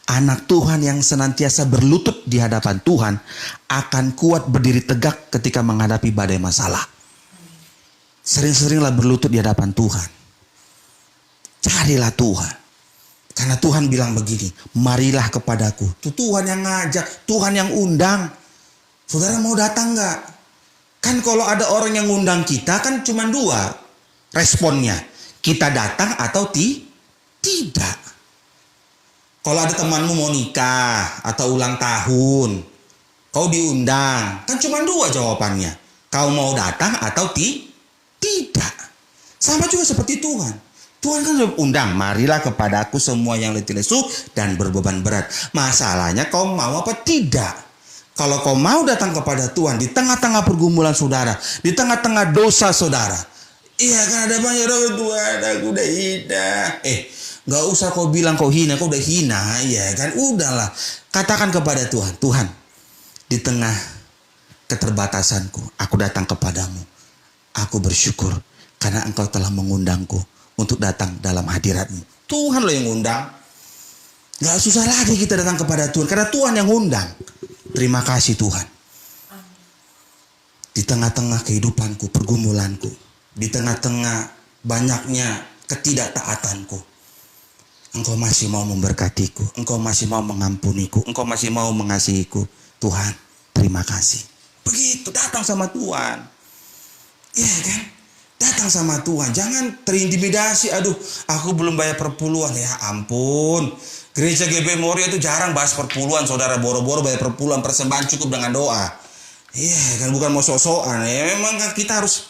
Anak Tuhan yang senantiasa berlutut di hadapan Tuhan akan kuat berdiri tegak ketika menghadapi badai masalah. Sering-seringlah berlutut di hadapan Tuhan. Carilah Tuhan. Karena Tuhan bilang begini, marilah kepadaku. Itu Tuhan yang ngajak, Tuhan yang undang. Saudara mau datang gak? Kan kalau ada orang yang undang kita kan cuma 2 responnya. Kita datang atau tidak. Kalau ada temanmu mau nikah atau ulang tahun, kau diundang, kan cuma 2 jawabannya. Kau mau datang atau tidak. Sama juga seperti Tuhan. Tuhan kan undang, marilah kepadaku semua yang letih lesu dan berbeban berat. Masalahnya kau mau apa tidak? Kalau kau mau datang kepada Tuhan di tengah-tengah pergumulan saudara, di tengah-tengah dosa saudara. Iya kan ada banyak orang, Tuhan aku udah hina. Gak usah kau bilang kau hina, kau udah hina, ya kan? Udahlah, katakan kepada Tuhan, Tuhan, di tengah keterbatasanku, aku datang kepadamu. Aku bersyukur karena Engkau telah mengundangku untuk datang dalam hadirat-Mu. Tuhan loh yang undang. Gak susah lagi kita datang kepada Tuhan, karena Tuhan yang undang. Terima kasih Tuhan. Di tengah-tengah kehidupanku, pergumulanku, di tengah-tengah banyaknya ketidaktaatanku, Engkau masih mau memberkatiku, Engkau masih mau mengampuniku, Engkau masih mau mengasihiku. Tuhan, terima kasih. Begitu, datang sama Tuhan. Iya kan? Datang sama Tuhan. Jangan terintimidasi. Aduh, aku belum bayar perpuluhan. Ya ampun. Gereja GB Moria itu jarang bahas perpuluhan, saudara. Boro-boro bayar perpuluhan, persembahan cukup dengan doa. Iya kan, bukan mau sok-sokan. Ya memang kita harus,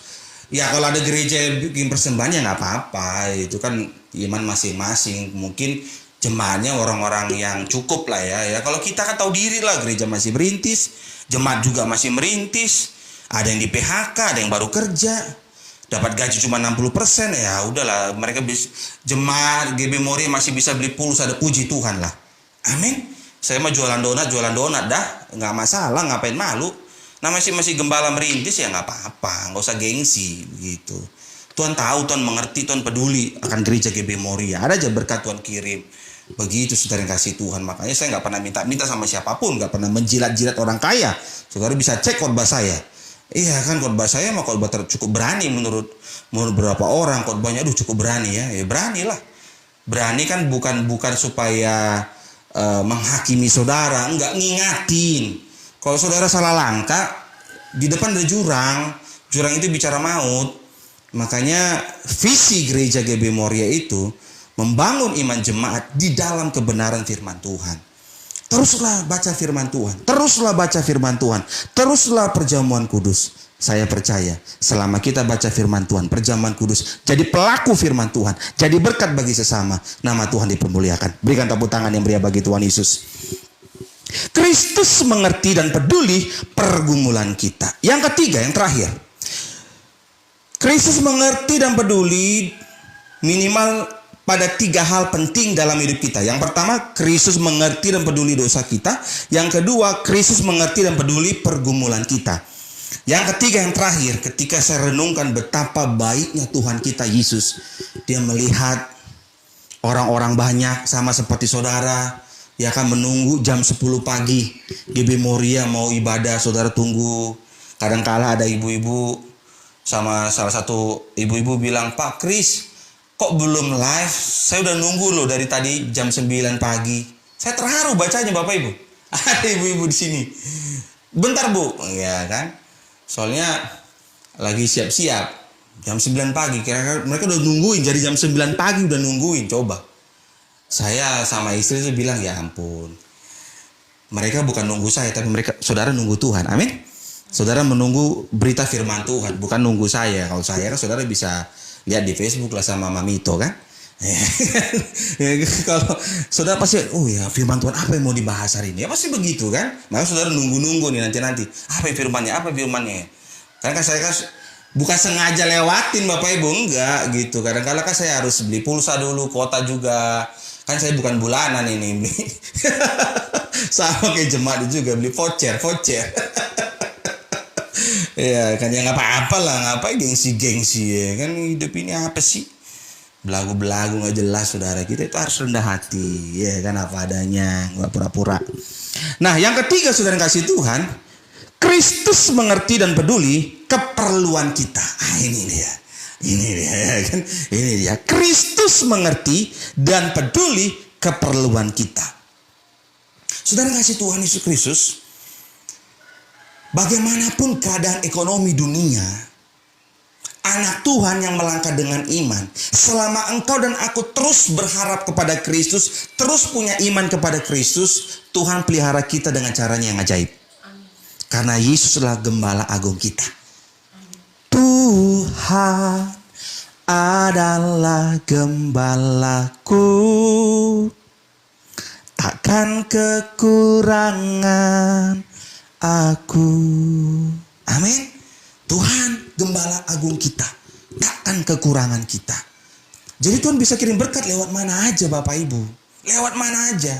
ya kalau ada gereja yang bikin persembahan ya nggak apa-apa. Itu kan iman masing-masing. Mungkin jemaatnya orang-orang yang cukup lah ya. Ya kalau kita kan tahu diri lah, gereja masih merintis, jemaat juga masih merintis. Ada yang di PHK, ada yang baru kerja, dapat gaji cuma 60%, ya udahlah, mereka bisa, jemaat GB Moria masih bisa beli pulsa, ada puji Tuhan lah. Amin. Saya mah jualan donat dah, nggak masalah, ngapain malu. Nah masih gembala merintis ya nggak apa-apa, nggak usah gengsi gitu. Tuhan tahu, Tuhan mengerti, Tuhan peduli akan gereja GB Moria. Ada aja berkat Tuhan kirim. Begitu saudara yang kasih Tuhan. Makanya saya nggak pernah minta sama siapapun, nggak pernah menjilat-jilat orang kaya. Saudara bisa cek khotbah saya. Iya kan, khotbah saya mah khotbah cukup berani menurut beberapa orang. Khotbahnya cukup berani ya. Ya beranilah. Berani kan bukan supaya menghakimi saudara, enggak, ngingatin. Kalau saudara salah langkah, di depan ada jurang. Jurang itu bicara maut. Makanya visi gereja GB Moria itu membangun iman jemaat di dalam kebenaran firman Tuhan. Teruslah baca firman Tuhan. Teruslah baca firman Tuhan. Teruslah perjamuan kudus. Saya percaya selama kita baca firman Tuhan, perjamuan kudus, jadi pelaku firman Tuhan, jadi berkat bagi sesama, nama Tuhan dipermuliakan. Berikan tepuk tangan yang meriah bagi Tuhan Yesus. Kristus mengerti dan peduli pergumulan kita. Yang ketiga, yang terakhir, Kristus mengerti dan peduli minimal pada 3 hal penting dalam hidup kita. Yang pertama, Kristus mengerti dan peduli dosa kita. Yang kedua, Kristus mengerti dan peduli pergumulan kita. Yang ketiga, yang terakhir, ketika saya renungkan betapa baiknya Tuhan kita Yesus, Dia melihat orang-orang banyak sama seperti saudara, ya kan, menunggu jam 10 pagi GB Moria mau ibadah, saudara tunggu. Kadang-kala ada ibu-ibu, sama salah satu ibu-ibu bilang, "Pak Kris, kok belum live? Saya udah nunggu loh dari tadi jam 9 pagi." Saya terharu bacanya, Bapak Ibu. Ada ibu-ibu di sini. "Bentar Bu," ya kan. Soalnya lagi siap-siap jam 9 pagi. Kira-kira mereka udah nungguin, jadi jam 9 pagi udah nungguin. Coba. Saya sama istri itu bilang, ya ampun. Mereka bukan nunggu saya, tapi saudara nunggu Tuhan. Amin. Saudara menunggu berita firman Tuhan, bukan nunggu saya. Kalau saya kan saudara bisa lihat di Facebook lah sama Mamito kan. Kalau saudara pasti, oh ya firman Tuhan apa yang mau dibahas hari ini? Ya pasti begitu kan. Maka saudara nunggu-nunggu nih nanti. Apa firmannya? Karena kan saya kan bukan sengaja lewatin Bapak Ibu, enggak gitu. Kadang-kadang kan saya harus beli pulsa dulu, kuota juga. Kan saya bukan bulanan ini beli. Sama kayak jemaat juga beli voucher. Ya kan, ya nggak apa-apa lah, ngapain gengsi ya kan, hidup ini apa sih, belagu nggak jelas. Saudara, kita itu harus rendah hati ya kan, apa adanya, nggak pura-pura. Nah yang ketiga, saudara kasih Tuhan, Kristus mengerti dan peduli keperluan kita. Ini dia Kristus mengerti dan peduli keperluan kita. Saudara kasih Tuhan Yesus Kristus, bagaimanapun keadaan ekonomi dunia, anak Tuhan yang melangkah dengan iman, selama engkau dan aku terus berharap kepada Kristus, terus punya iman kepada Kristus, Tuhan pelihara kita dengan caranya yang ajaib. Karena Yesus adalah gembala agung kita. Tuhan adalah gembalaku, takkan kekurangan aku. Amin. Tuhan gembala agung kita, takkan kekurangan kita. Jadi Tuhan bisa kirim berkat lewat mana aja Bapak Ibu. Lewat mana aja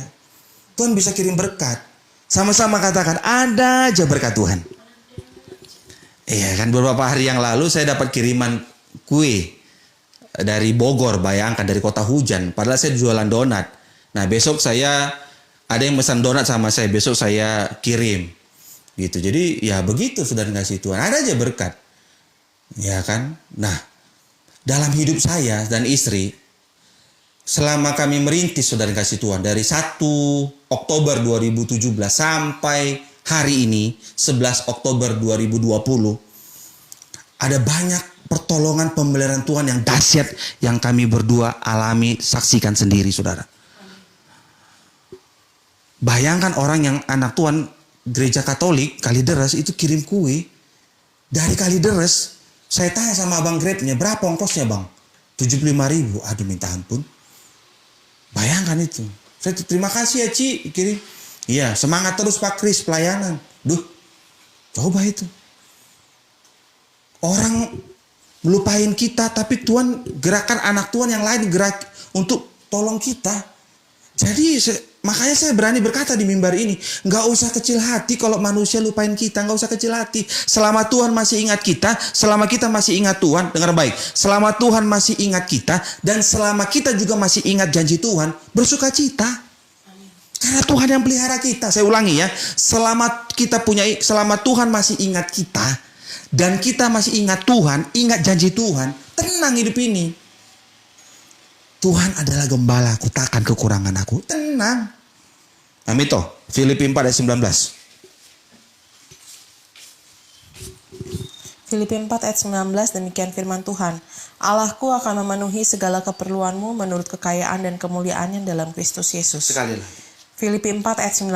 Tuhan bisa kirim berkat. Sama-sama katakan, ada aja berkat Tuhan. Iya kan, beberapa hari yang lalu saya dapat kiriman kue dari Bogor, bayangkan, dari kota hujan. Padahal saya jualan donat. Nah besok saya ada yang pesan donat sama saya, besok saya kirim. Gitu. Jadi ya begitu sudah dikasih Tuhan. Ada aja berkat. Ya kan? Nah, dalam hidup saya dan istri, selama kami merintis, saudara kasih Tuhan, dari 1 Oktober 2017 sampai hari ini 11 Oktober 2020, ada banyak pertolongan pemeliharaan Tuhan yang dahsyat yang kami berdua alami, saksikan sendiri, saudara. Bayangkan orang yang anak Tuhan gereja Katolik Kalideres itu kirim kue dari Kalideres. Saya tanya sama abang Grabnya, berapa ongkosnya bang? 75.000. Aduh, minta ampun. Bayangkan itu. Saya terima kasih ya Ci, kirim. Iya, semangat terus Pak Kris pelayanan. Duh, coba itu. Orang melupain kita, tapi Tuhan gerakan anak Tuhan yang lain gerak untuk tolong kita. Jadi makanya saya berani berkata di mimbar ini, nggak usah kecil hati kalau manusia lupain kita, nggak usah kecil hati. Selama Tuhan masih ingat kita, selama kita masih ingat Tuhan, dengar baik. Selama Tuhan masih ingat kita, dan selama kita juga masih ingat janji Tuhan, bersukacita. Karena Tuhan yang pelihara kita. Saya ulangi ya, selama Tuhan masih ingat kita, dan kita masih ingat Tuhan, ingat janji Tuhan, tenang hidup ini. Tuhan adalah gembalaku, takkan kekurangan aku. Tenang. Amin toh. Filipi 4 ayat 19. Filipi 4 ayat 19, demikian firman Tuhan. Allahku akan memenuhi segala keperluanmu menurut kekayaan dan kemuliaannya dalam Kristus Yesus. Sekali lagi. Filipi 4 ayat 19,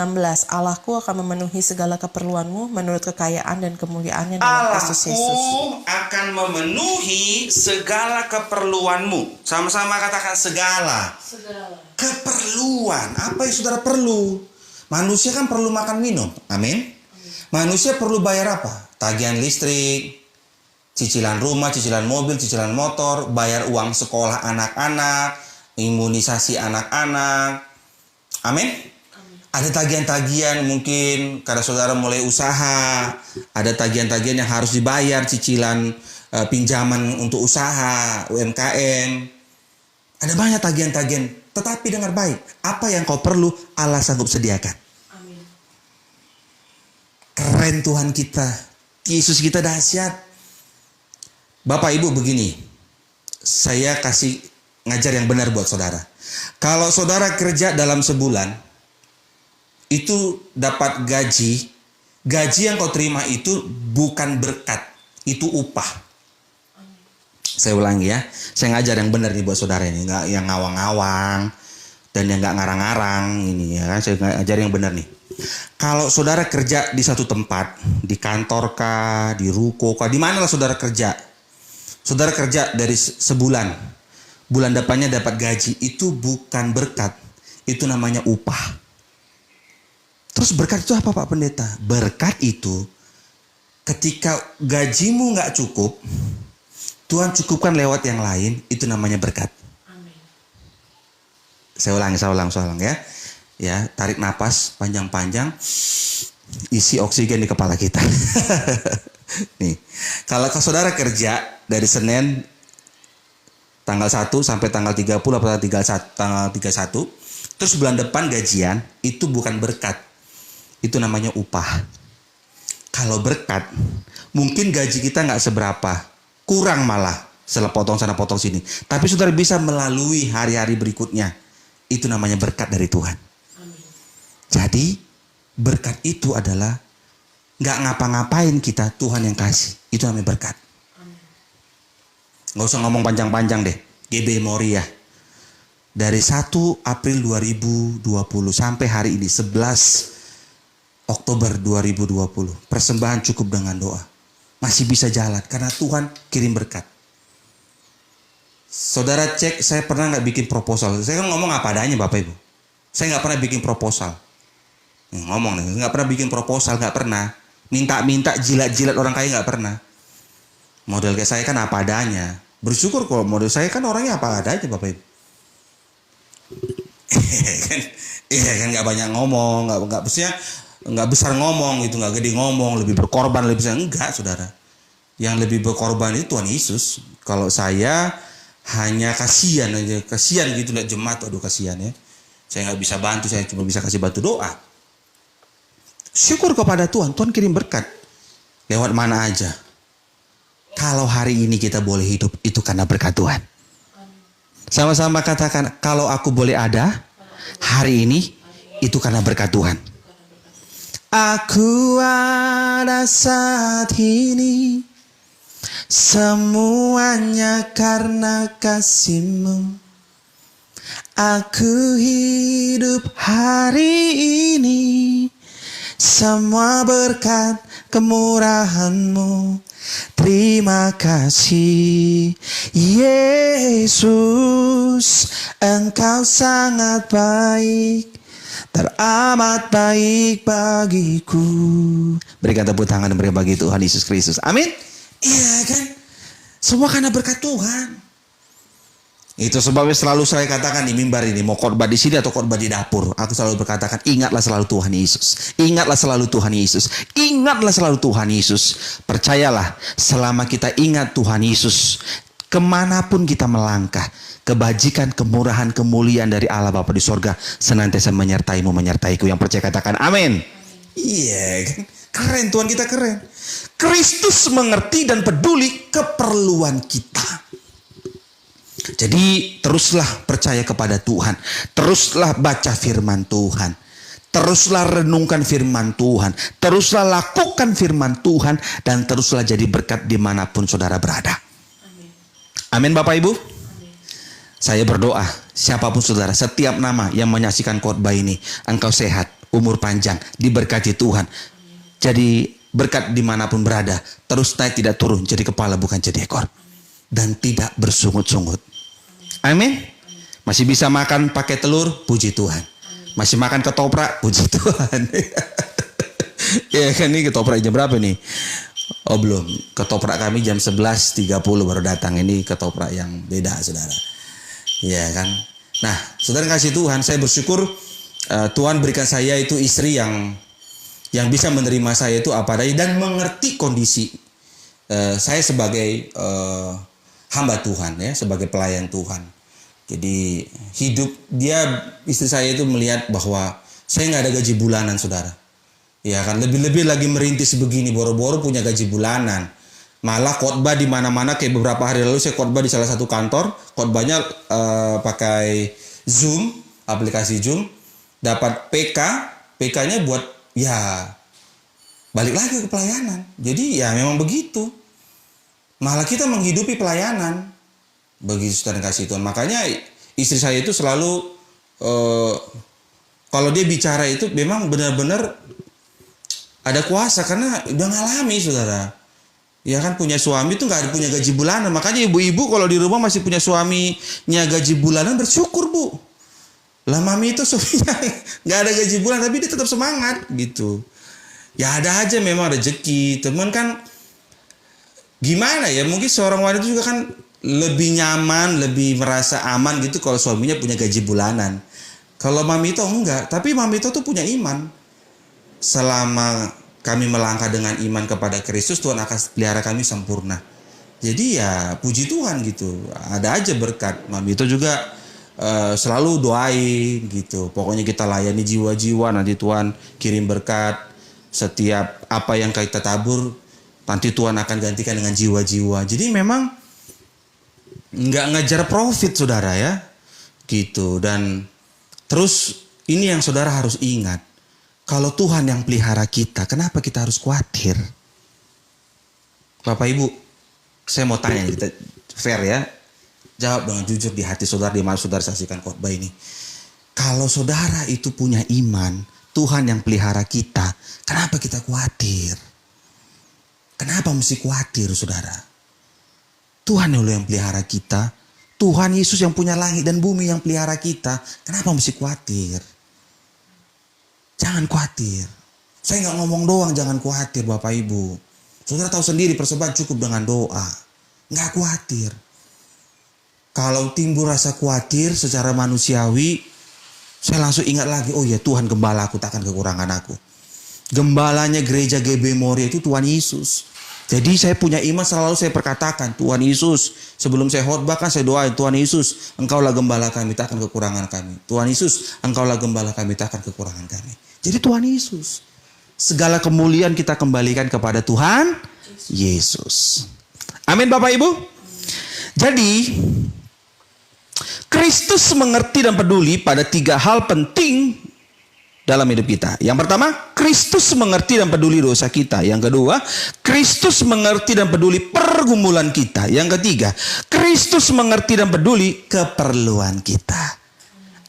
Allahku akan memenuhi segala keperluanmu menurut kekayaan dan kemuliaannya dalam Kristus Yesus. Allahku akan memenuhi segala keperluanmu. Sama-sama katakan segala. Keperluan. Apa yang saudara perlu? Manusia kan perlu makan minum. Amin. Manusia perlu bayar apa? Tagihan listrik, cicilan rumah, cicilan mobil, cicilan motor, bayar uang sekolah anak-anak, imunisasi anak-anak. Amin. Ada tagihan-tagihan mungkin karena saudara mulai usaha, ada tagihan-tagihan yang harus dibayar, cicilan pinjaman untuk usaha, UMKM. Ada banyak tagihan-tagihan, tetapi dengar baik, apa yang kau perlu Allah sanggup sediakan. Amin. Keren Tuhan kita, Yesus kita dahsyat. Bapak Ibu begini, saya kasih ngajar yang benar buat saudara. Kalau saudara kerja dalam sebulan, itu dapat gaji yang kau terima itu bukan berkat, itu upah. Saya ulangi ya, saya ngajar yang benar nih buat saudara ini, nggak yang ngawang-ngawang dan yang nggak ngarang-ngarang ini ya kan, saya ngajar yang benar nih. Kalau saudara kerja di satu tempat, di kantor kah, di ruko kah, di mana lah saudara kerja dari sebulan. Bulan depannya dapat gaji, itu bukan berkat, itu namanya upah. Terus berkat itu apa Pak Pendeta? Berkat itu ketika gajimu nggak cukup, Tuhan cukupkan lewat yang lain, itu namanya berkat. Amin. Saya ulang ya. Ya, tarik napas panjang-panjang, isi oksigen di kepala kita. Nih, kalau saudara kerja dari Senin tanggal 1 sampai tanggal 30 atau tanggal 31, terus bulan depan gajian, itu bukan berkat. Itu namanya upah. Kalau berkat, mungkin gaji kita nggak seberapa, kurang malah, setelah potong sana potong sini. Tapi saudara bisa melalui hari-hari berikutnya. Itu namanya berkat dari Tuhan. Amin. Jadi berkat itu adalah nggak ngapa-ngapain kita, Tuhan yang kasih. Itu namanya berkat. Nggak usah ngomong panjang-panjang deh. GB Moria. Dari 1 April 2020 sampai hari ini 11 Oktober 2020. Persembahan cukup dengan doa. Masih bisa jalan karena Tuhan kirim berkat. Saudara cek, saya pernah nggak bikin proposal. Saya kan ngomong apa adanya Bapak Ibu. Saya nggak pernah bikin proposal. Ngomong nih, nggak pernah bikin proposal, nggak pernah. Minta-minta jilat-jilat orang kaya nggak pernah. Model kayak saya kan apa adanya. Bersyukur kalau model saya kan orangnya apa adanya Bapak Ibu. Iya kan nggak banyak ngomong, nggak besar ngomong gitu, nggak gede ngomong, lebih berkorban lebih besar enggak saudara. Yang lebih berkorban itu Tuhan Yesus. Kalau saya hanya kasihan gitu lihat jemaat, aduh kasihan ya. Saya nggak bisa bantu, saya cuma bisa kasih bantu doa. Syukur kepada Tuhan kirim berkat lewat mana aja. Kalau hari ini kita boleh hidup, itu karena berkat Tuhan. Sama-sama katakan, kalau aku boleh ada hari ini, itu karena berkat Tuhan. Aku ada saat ini, semuanya karena kasih-Mu. Aku hidup hari ini, semua berkat kemurahan-Mu. Terima kasih Yesus, Engkau sangat baik, teramat baik bagiku. Berikan tepuk tangan dan beri bagi Tuhan Yesus Kristus. Amin. Iya kan? Semua karena berkat Tuhan. Itu sebabnya selalu saya katakan di mimbar ini, mau khotbah di sini atau khotbah di dapur, aku selalu berkatakan, ingatlah selalu Tuhan Yesus. Ingatlah selalu Tuhan Yesus. Ingatlah selalu Tuhan Yesus. Percayalah, selama kita ingat Tuhan Yesus, kemanapun kita melangkah, kebajikan, kemurahan, kemuliaan dari Allah Bapa di sorga senantiasa menyertai-Mu, menyertaiku. Yang percaya katakan amin. Iya kan? Keren, Tuhan kita keren. Kristus mengerti dan peduli keperluan kita. Jadi teruslah percaya kepada Tuhan. Teruslah baca firman Tuhan. Teruslah renungkan firman Tuhan. Teruslah lakukan firman Tuhan. Dan teruslah jadi berkat dimanapun saudara berada. Amin Bapak Ibu. Saya berdoa, siapapun saudara, setiap nama yang menyaksikan khotbah ini, engkau sehat, umur panjang, diberkati Tuhan. Jadi berkat dimanapun berada, terus naik tidak turun, jadi kepala bukan jadi ekor. Dan tidak bersungut-sungut. Amin. Masih bisa makan pakai telur, puji Tuhan. Masih makan ketoprak, puji Tuhan. Ya kan, ini ketoprak jam berapa nih? Oh belum, ketoprak kami jam 11.30 baru datang. Ini ketoprak yang beda saudara. Ya kan. Nah saudara kasih Tuhan, saya bersyukur Tuhan berikan saya itu istri yang bisa menerima saya itu apa adanya dan mengerti kondisi saya sebagai hamba Tuhan ya, sebagai pelayan Tuhan. Jadi hidup istri saya itu melihat bahwa saya nggak ada gaji bulanan saudara. Ya kan, lebih-lebih lagi merintis begini, boro-boro punya gaji bulanan. Malah khotbah di mana-mana, kayak beberapa hari lalu saya khotbah di salah satu kantor, khotbahnya pakai Zoom, aplikasi Zoom, dapat PK-nya buat ya balik lagi ke pelayanan. Jadi ya memang begitu. Malah kita menghidupi pelayanan. Begitu saudara kasih Tuhan. Makanya istri saya itu selalu kalau dia bicara itu memang benar-benar ada kuasa karena udah ngalami saudara. Ya kan, punya suami itu nggak punya gaji bulanan. Makanya ibu-ibu kalau di rumah masih punya suaminya gaji bulanan, bersyukur bu. Lah mami itu suaminya nggak ada gaji bulanan tapi dia tetap semangat gitu. Ya ada aja memang rezeki. Teman kan gimana ya, mungkin seorang wanita juga kan lebih nyaman, lebih merasa aman gitu kalau suaminya punya gaji bulanan. Kalau Mami Ito enggak, tapi Mami Ito tuh punya iman. Selama kami melangkah dengan iman kepada Kristus, Tuhan akan pelihara kami sempurna. Jadi ya puji Tuhan gitu. Ada aja berkat. Mami Ito juga selalu doain gitu. Pokoknya kita layani jiwa-jiwa, nanti Tuhan kirim berkat. Setiap apa yang kita tabur, nanti Tuhan akan gantikan dengan jiwa-jiwa. Jadi memang nggak ngejar profit saudara ya. Gitu. Dan terus ini yang saudara harus ingat. Kalau Tuhan yang pelihara kita, kenapa kita harus khawatir? Bapak Ibu, saya mau tanya, kita fair ya. Jawab dengan jujur di hati saudara, di mana saudara saksikan khotbah ini. Kalau saudara itu punya iman, Tuhan yang pelihara kita, kenapa kita khawatir? Kenapa mesti khawatir saudara? Tuhan yang pelihara kita. Tuhan Yesus yang punya langit dan bumi yang pelihara kita. Kenapa mesti khawatir? Jangan khawatir. Saya nggak ngomong doang jangan khawatir Bapak Ibu. Saudara tahu sendiri persembahan cukup dengan doa. Nggak khawatir. Kalau timbul rasa khawatir secara manusiawi, saya langsung ingat lagi, oh ya Tuhan gembala aku takkan kekurangan aku. Gembalanya gereja GB Moria itu Tuhan Yesus. Jadi saya punya iman, selalu saya perkatakan, Tuhan Yesus, sebelum saya khotbah kan saya doain, Tuhan Yesus, Engkaulah gembala kami, takkan kekurangan kami. Tuhan Yesus, Engkaulah gembala kami, takkan kekurangan kami. Jadi Tuhan Yesus. Segala kemuliaan kita kembalikan kepada Tuhan Yesus. Amin Bapak Ibu. Jadi Kristus mengerti dan peduli pada 3 hal penting dalam hidup kita. Yang pertama, Kristus mengerti dan peduli dosa kita. Yang kedua, Kristus mengerti dan peduli pergumulan kita. Yang ketiga, Kristus mengerti dan peduli keperluan kita.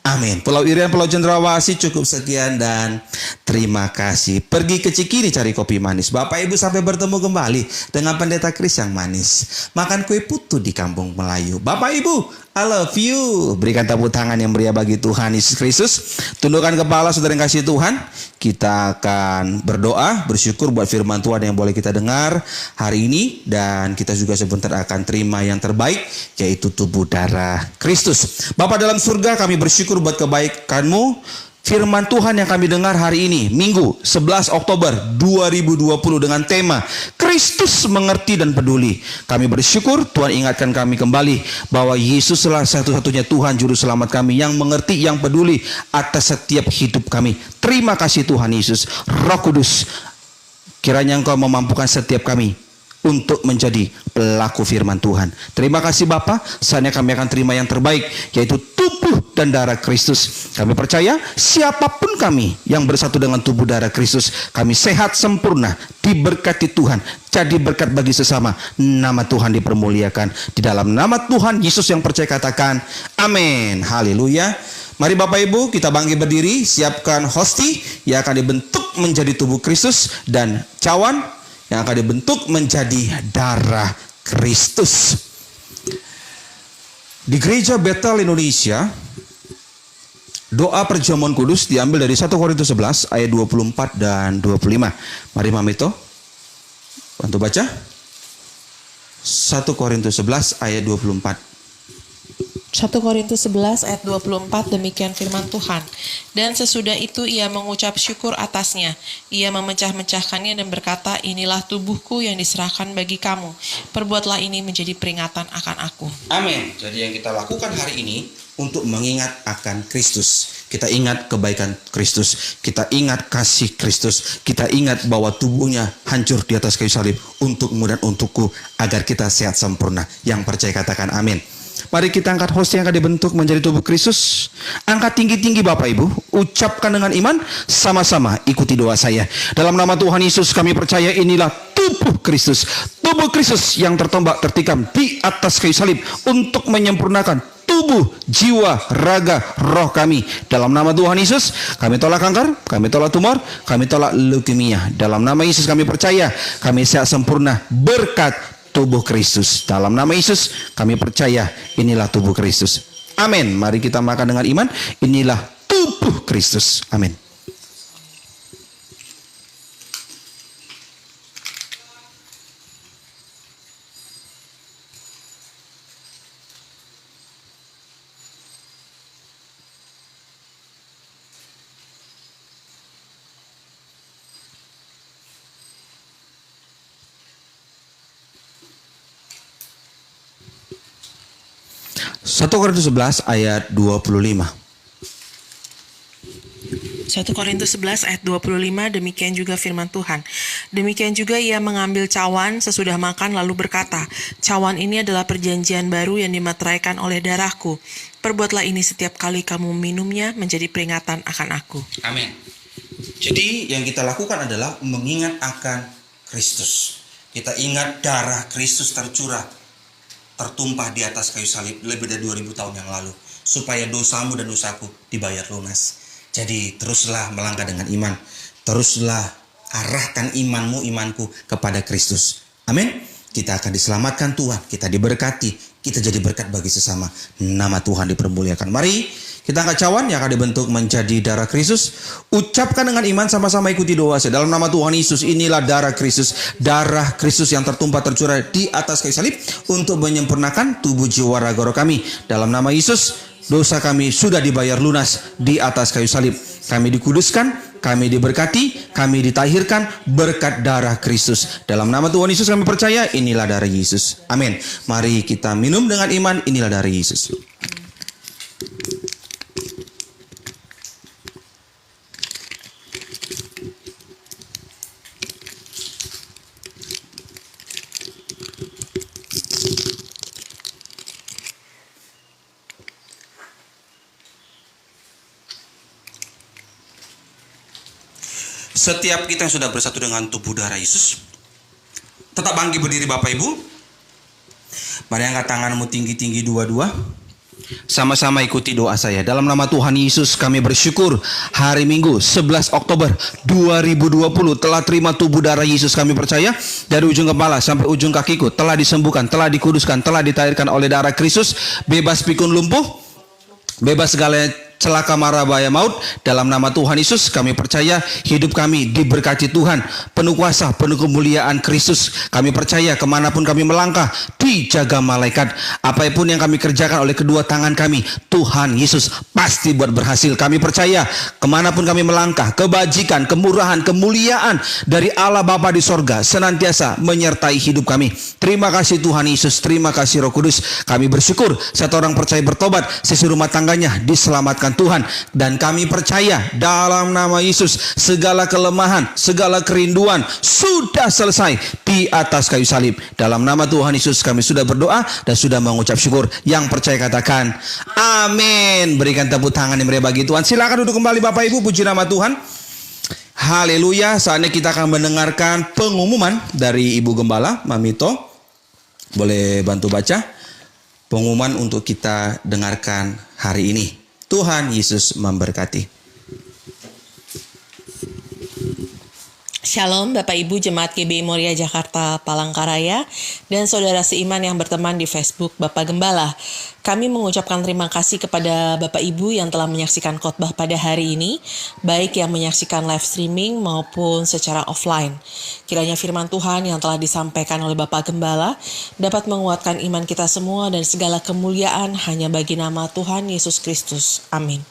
Amin. Pulau Irian, Pulau Cendrawasih, cukup sekian dan terima kasih. Pergi ke Cikini cari kopi manis. Bapak Ibu sampai bertemu kembali dengan Pendeta Kris yang manis. Makan kue putu di kampung Melayu. Bapak Ibu, I love you. Berikan tepuk tangan yang meriah bagi Tuhan Yesus Kristus. Tundukkan kepala saudara yang kasih Tuhan. Kita akan berdoa, bersyukur buat firman Tuhan yang boleh kita dengar hari ini. Dan kita juga sebentar akan terima yang terbaik, yaitu tubuh darah Kristus. Bapa dalam surga, kami bersyukur buat kebaikan-Mu. Firman Tuhan yang kami dengar hari ini, Minggu 11 Oktober 2020 dengan tema Kristus mengerti dan peduli. Kami bersyukur Tuhan ingatkan kami kembali bahwa Yesuslah satu-satunya Tuhan Juru Selamat kami yang mengerti, yang peduli atas setiap hidup kami. Terima kasih Tuhan Yesus. Roh Kudus, kiranya Engkau memampukan setiap kami untuk menjadi pelaku firman Tuhan. Terima kasih Bapa. Saatnya kami akan terima yang terbaik, yaitu tubuh dan darah Kristus. Kami percaya siapapun kami yang bersatu dengan tubuh darah Kristus, kami sehat sempurna, diberkati Tuhan, jadi berkat bagi sesama. Nama Tuhan dipermuliakan. Di dalam nama Tuhan Yesus yang percaya katakan amin. Haleluya. Mari Bapak Ibu kita bangkit berdiri. Siapkan hosti yang akan dibentuk menjadi tubuh Kristus, dan cawan yang akan dibentuk menjadi darah Kristus. Di Gereja Bethel Indonesia, doa perjamuan kudus diambil dari 1 Korintus 11 ayat 24 dan 25. Mari Mamito bantu baca. 1 Korintus 11 ayat 24. 1 Korintus 11 ayat 24, demikian firman Tuhan. Dan sesudah itu ia mengucap syukur atasnya. Ia memecah-mecahkannya dan berkata, inilah tubuhku yang diserahkan bagi kamu. Perbuatlah ini menjadi peringatan akan aku. Amin. Jadi yang kita lakukan hari ini untuk mengingat akan Kristus. Kita ingat kebaikan Kristus. Kita ingat kasih Kristus. Kita ingat bahwa tubuhnya hancur di atas kayu salib untukmu dan untukku, agar kita sehat sempurna. Yang percaya katakan amin. Mari kita angkat host yang akan dibentuk menjadi tubuh Kristus. Angkat tinggi-tinggi Bapak Ibu. Ucapkan dengan iman. Sama-sama ikuti doa saya. Dalam nama Tuhan Yesus kami percaya inilah tubuh Kristus. Tubuh Kristus yang tertombak tertikam di atas kayu salib untuk menyempurnakan tubuh, jiwa, raga, roh kami. Dalam nama Tuhan Yesus kami tolak kanker, kami tolak tumor, kami tolak leukemia. Dalam nama Yesus kami percaya kami sehat sempurna berkat tubuh Kristus. Dalam nama Yesus kami percaya inilah tubuh Kristus. Amin. Mari kita makan dengan iman. Inilah tubuh Kristus. Amin. Satu Korintus 11 ayat 25. 1 Korintus 11 ayat 25, demikian juga firman Tuhan. Demikian juga ia mengambil cawan sesudah makan lalu berkata, cawan ini adalah perjanjian baru yang dimeteraikan oleh darahku. Perbuatlah ini setiap kali kamu minumnya menjadi peringatan akan aku. Amin. Jadi yang kita lakukan adalah mengingat akan Kristus. Kita ingat darah Kristus tertumpah di atas kayu salib lebih dari 2000 tahun yang lalu, supaya dosamu dan dosaku dibayar lunas. Jadi teruslah melangkah dengan iman. Teruslah arahkan imanmu, imanku kepada Kristus. Amin. Kita akan diselamatkan Tuhan, kita diberkati, kita jadi berkat bagi sesama. Nama Tuhan dipermuliakan. Mari kita angkat cawan yang akan dibentuk menjadi darah Kristus. Ucapkan dengan iman, sama-sama ikuti doa saya. Dalam nama Tuhan Yesus, inilah darah Kristus. Darah Kristus yang tertumpah tercurah di atas kayu salib untuk menyempurnakan tubuh, jiwa, raga, roh kami. Dalam nama Yesus, dosa kami sudah dibayar lunas di atas kayu salib. Kami dikuduskan, kami diberkati, kami ditahirkan berkat darah Kristus. Dalam nama Tuhan Yesus kami percaya, inilah darah Yesus. Amin. Mari kita minum dengan iman, inilah darah Yesus. Setiap kita yang sudah bersatu dengan tubuh darah Yesus, tetap bangkit berdiri Bapak Ibu. Mari angkat tanganmu tinggi-tinggi dua-dua. Sama-sama ikuti doa saya. Dalam nama Tuhan Yesus kami bersyukur hari Minggu 11 Oktober 2020 telah terima tubuh darah Yesus. Kami percaya dari ujung kepala sampai ujung kakiku telah disembuhkan, telah dikuduskan, telah ditahirkan oleh darah Kristus. Bebas pikun lumpuh, bebas segala celaka mara bahaya maut. Dalam nama Tuhan Yesus kami percaya hidup kami diberkati Tuhan, penuh kuasa, penuh kemuliaan Kristus. Kami percaya kemanapun kami melangkah dijaga malaikat. Apapun yang kami kerjakan oleh kedua tangan kami, Tuhan Yesus pasti buat berhasil. Kami percaya kemanapun kami melangkah, kebajikan, kemurahan, kemuliaan dari Allah Bapa di sorga senantiasa menyertai hidup kami. Terima kasih Tuhan Yesus, terima kasih Roh Kudus. Kami bersyukur satu orang percaya bertobat, sisi rumah tangganya diselamatkan Tuhan. Dan kami percaya dalam nama Yesus segala kelemahan, segala kerinduan sudah selesai di atas kayu salib. Dalam nama Tuhan Yesus kami sudah berdoa dan sudah mengucap syukur. Yang percaya katakan amin. Berikan tepuk tangan yang meriah bagi Tuhan. Silakan duduk kembali Bapak Ibu, puji nama Tuhan. Haleluya. Saatnya kita akan mendengarkan pengumuman dari Ibu Gembala Mamito. Boleh bantu baca pengumuman untuk kita dengarkan hari ini. Tuhan Yesus memberkati. Shalom Bapak Ibu Jemaat GBI Moria Jakarta Palangkaraya dan saudara seiman yang berteman di Facebook Bapak Gembala. Kami mengucapkan terima kasih kepada Bapak Ibu yang telah menyaksikan khotbah pada hari ini, baik yang menyaksikan live streaming maupun secara offline. Kiranya firman Tuhan yang telah disampaikan oleh Bapak Gembala dapat menguatkan iman kita semua dan segala kemuliaan hanya bagi nama Tuhan Yesus Kristus. Amin.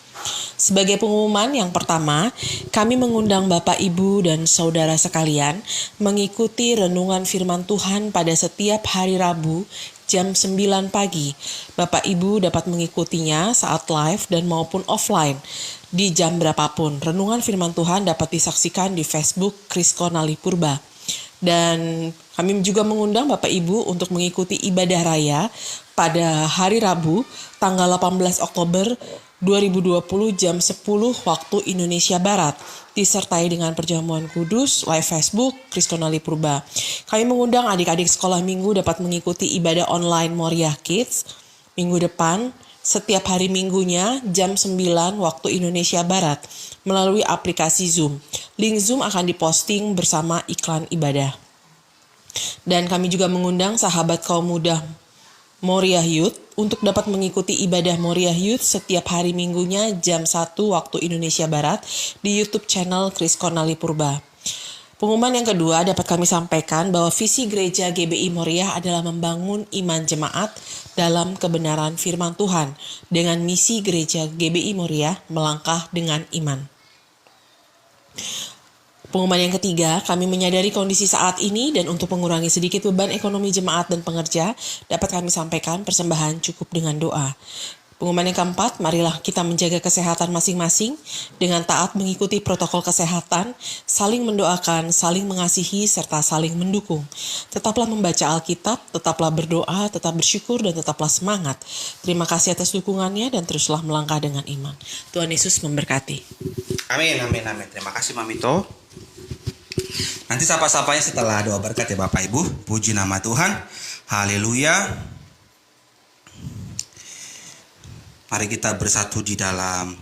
Sebagai pengumuman yang pertama, kami mengundang Bapak, Ibu, dan Saudara sekalian mengikuti renungan firman Tuhan pada setiap hari Rabu jam 9 pagi. Bapak, Ibu dapat mengikutinya saat live dan maupun offline di jam berapapun. Renungan firman Tuhan dapat disaksikan di Facebook Krisko Nali Purba. Dan kami juga mengundang Bapak Ibu untuk mengikuti ibadah raya pada hari Rabu tanggal 18 Oktober 2020 jam 10 waktu Indonesia Barat, disertai dengan perjamuan kudus live Facebook Krisko Nali Purba. Kami mengundang adik-adik sekolah minggu dapat mengikuti ibadah online Moriah Kids minggu depan setiap hari minggunya jam 9 waktu Indonesia Barat melalui aplikasi Zoom. Link Zoom akan diposting bersama iklan ibadah. Dan kami juga mengundang sahabat kaum muda Moriah Youth untuk dapat mengikuti ibadah Moriah Youth setiap hari minggunya jam 1 waktu Indonesia Barat di YouTube channel Krisko Nali Purba. Pengumuman yang kedua dapat kami sampaikan bahwa visi gereja GBI Moriah adalah membangun iman jemaat dalam kebenaran firman Tuhan dengan misi gereja GBI Moriah melangkah dengan iman. Pengumuman yang ketiga, kami menyadari kondisi saat ini dan untuk mengurangi sedikit beban ekonomi jemaat dan pengerja, dapat kami sampaikan persembahan cukup dengan doa. Pengumuman yang keempat, marilah kita menjaga kesehatan masing-masing dengan taat mengikuti protokol kesehatan, saling mendoakan, saling mengasihi, serta saling mendukung. Tetaplah membaca Alkitab, tetaplah berdoa, tetap bersyukur, dan tetaplah semangat. Terima kasih atas dukungannya dan teruslah melangkah dengan iman. Tuhan Yesus memberkati. Amin, amin, amin. Terima kasih Mamito. Nanti sapa-sapanya setelah doa berkat ya Bapak Ibu. Puji nama Tuhan. Haleluya. Mari kita bersatu di dalam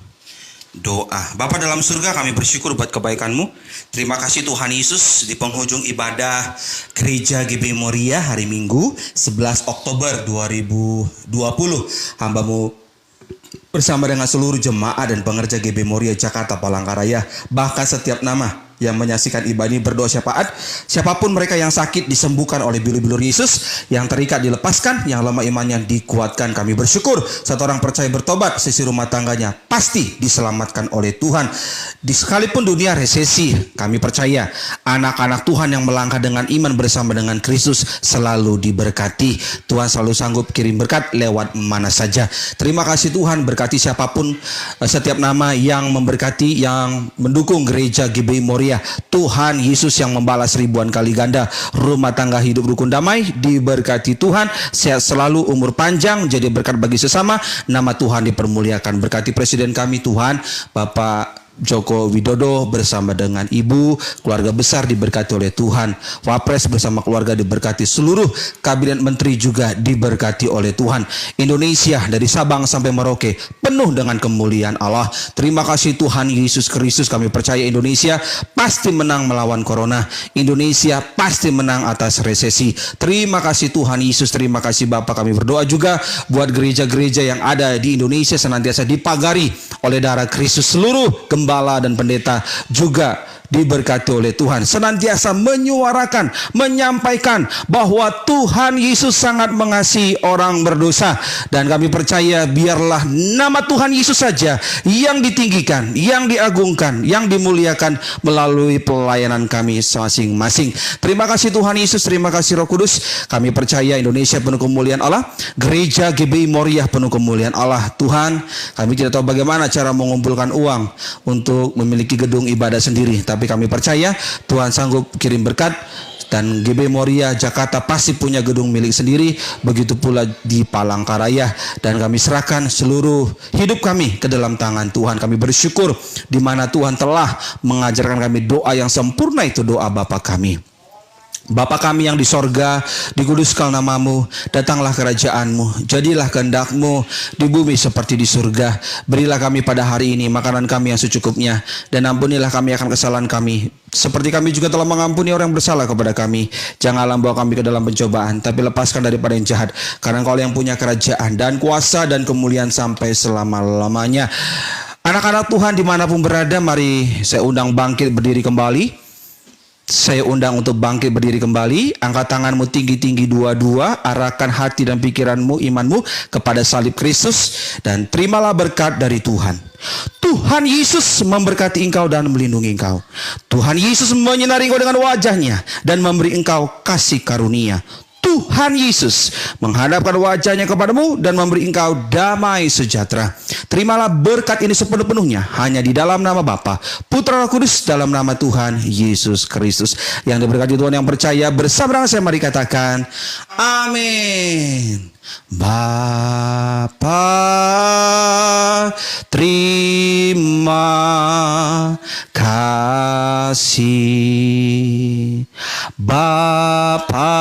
doa. Bapa dalam surga, kami bersyukur buat kebaikan-Mu. Terima kasih Tuhan Yesus, di penghujung ibadah Gereja GBI Moriah hari Minggu 11 Oktober 2020. Hamba-Mu bersama dengan seluruh jemaat dan pengerja GBI Moriah Jakarta Palangkaraya, bahkan setiap nama yang menyaksikan ibadah ini berdoa syafaat. Siapapun mereka yang sakit disembuhkan oleh bilur-bilur Yesus, yang terikat dilepaskan, yang lemah imannya dikuatkan. Kami bersyukur satu orang percaya bertobat, sisi rumah tangganya pasti diselamatkan oleh Tuhan. Di sekalipun dunia resesi, kami percaya anak-anak Tuhan yang melangkah dengan iman bersama dengan Kristus selalu diberkati. Tuhan selalu sanggup kirim berkat lewat mana saja. Terima kasih Tuhan, berkati siapapun, setiap nama yang memberkati, yang mendukung gereja GBI Moriah. Tuhan Yesus yang membalas ribuan kali ganda. Rumah tangga hidup rukun damai, diberkati Tuhan, sehat selalu, umur panjang, jadi berkat bagi sesama, nama Tuhan dipermuliakan. Berkati presiden kami Tuhan, Bapak Joko Widodo bersama dengan Ibu, keluarga besar diberkati oleh Tuhan. Wapres bersama keluarga diberkati, seluruh kabinet menteri juga diberkati oleh Tuhan. Indonesia dari Sabang sampai Merauke penuh dengan kemuliaan Allah. Terima kasih Tuhan Yesus Kristus, kami percaya Indonesia pasti menang melawan corona. Indonesia pasti menang atas resesi. Terima kasih Tuhan Yesus, terima kasih Bapak. Kami berdoa juga buat gereja-gereja yang ada di Indonesia senantiasa dipagari oleh darah Kristus. Seluruh gembala dan pendeta juga diberkati oleh Tuhan, senantiasa menyuarakan, menyampaikan bahwa Tuhan Yesus sangat mengasihi orang berdosa. Dan kami percaya biarlah nama Tuhan Yesus saja yang ditinggikan, yang diagungkan, yang dimuliakan melalui pelayanan kami masing-masing. Terima kasih Tuhan Yesus, terima kasih Roh Kudus. Kami percaya Indonesia penuh kemuliaan Allah, gereja GBI Moriah penuh kemuliaan Allah. Tuhan, kami tidak tahu bagaimana cara mengumpulkan uang untuk memiliki gedung ibadah sendiri, tapi kami percaya Tuhan sanggup kirim berkat. Dan GBI Moriah Jakarta pasti punya gedung milik sendiri, begitu pula di Palangkaraya. Dan kami serahkan seluruh hidup kami ke dalam tangan Tuhan. Kami bersyukur di mana Tuhan telah mengajarkan kami doa yang sempurna, itu doa Bapa kami. Bapa kami yang di sorga, dikuduskanlah namamu, datanglah kerajaanmu, jadilah kehendak-mu di bumi seperti di surga. Berilah kami pada hari ini makanan kami yang secukupnya, dan ampunilah kami akan kesalahan kami, seperti kami juga telah mengampuni orang yang bersalah kepada kami. Janganlah bawa kami ke dalam pencobaan, tapi lepaskan daripada yang jahat, karena Engkau yang punya kerajaan dan kuasa dan kemuliaan sampai selama-lamanya. Anak-anak Tuhan dimanapun berada, mari saya undang bangkit berdiri kembali. Saya undang untuk bangkit berdiri kembali. Angkat tanganmu tinggi-tinggi dua-dua. Arahkan hati dan pikiranmu, imanmu kepada salib Kristus. Dan terimalah berkat dari Tuhan. Tuhan Yesus memberkati engkau dan melindungi engkau. Tuhan Yesus menyinari engkau dengan wajahnya dan memberi engkau kasih karunia. Tuhan Yesus menghadapkan wajahnya kepadamu dan memberi engkau damai sejahtera. Terimalah berkat ini sepenuh-penuhnya hanya di dalam nama Bapa, Putra, Roh Kudus, dalam nama Tuhan Yesus Kristus. Yang diberkati Tuhan yang percaya bersama dengan saya, mari katakan amin. Bapa, terima kasih. Bapa,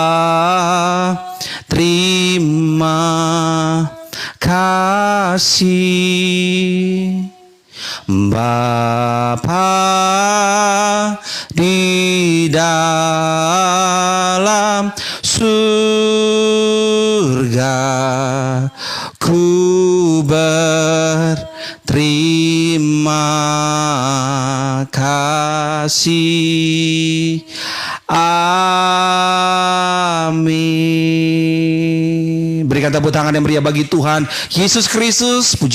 terima kasih. Bapa di dalam surga, ku berterima kasih. Amin. Berikan tepuk tangan yang meriah bagi Tuhan Yesus Kristus. Puji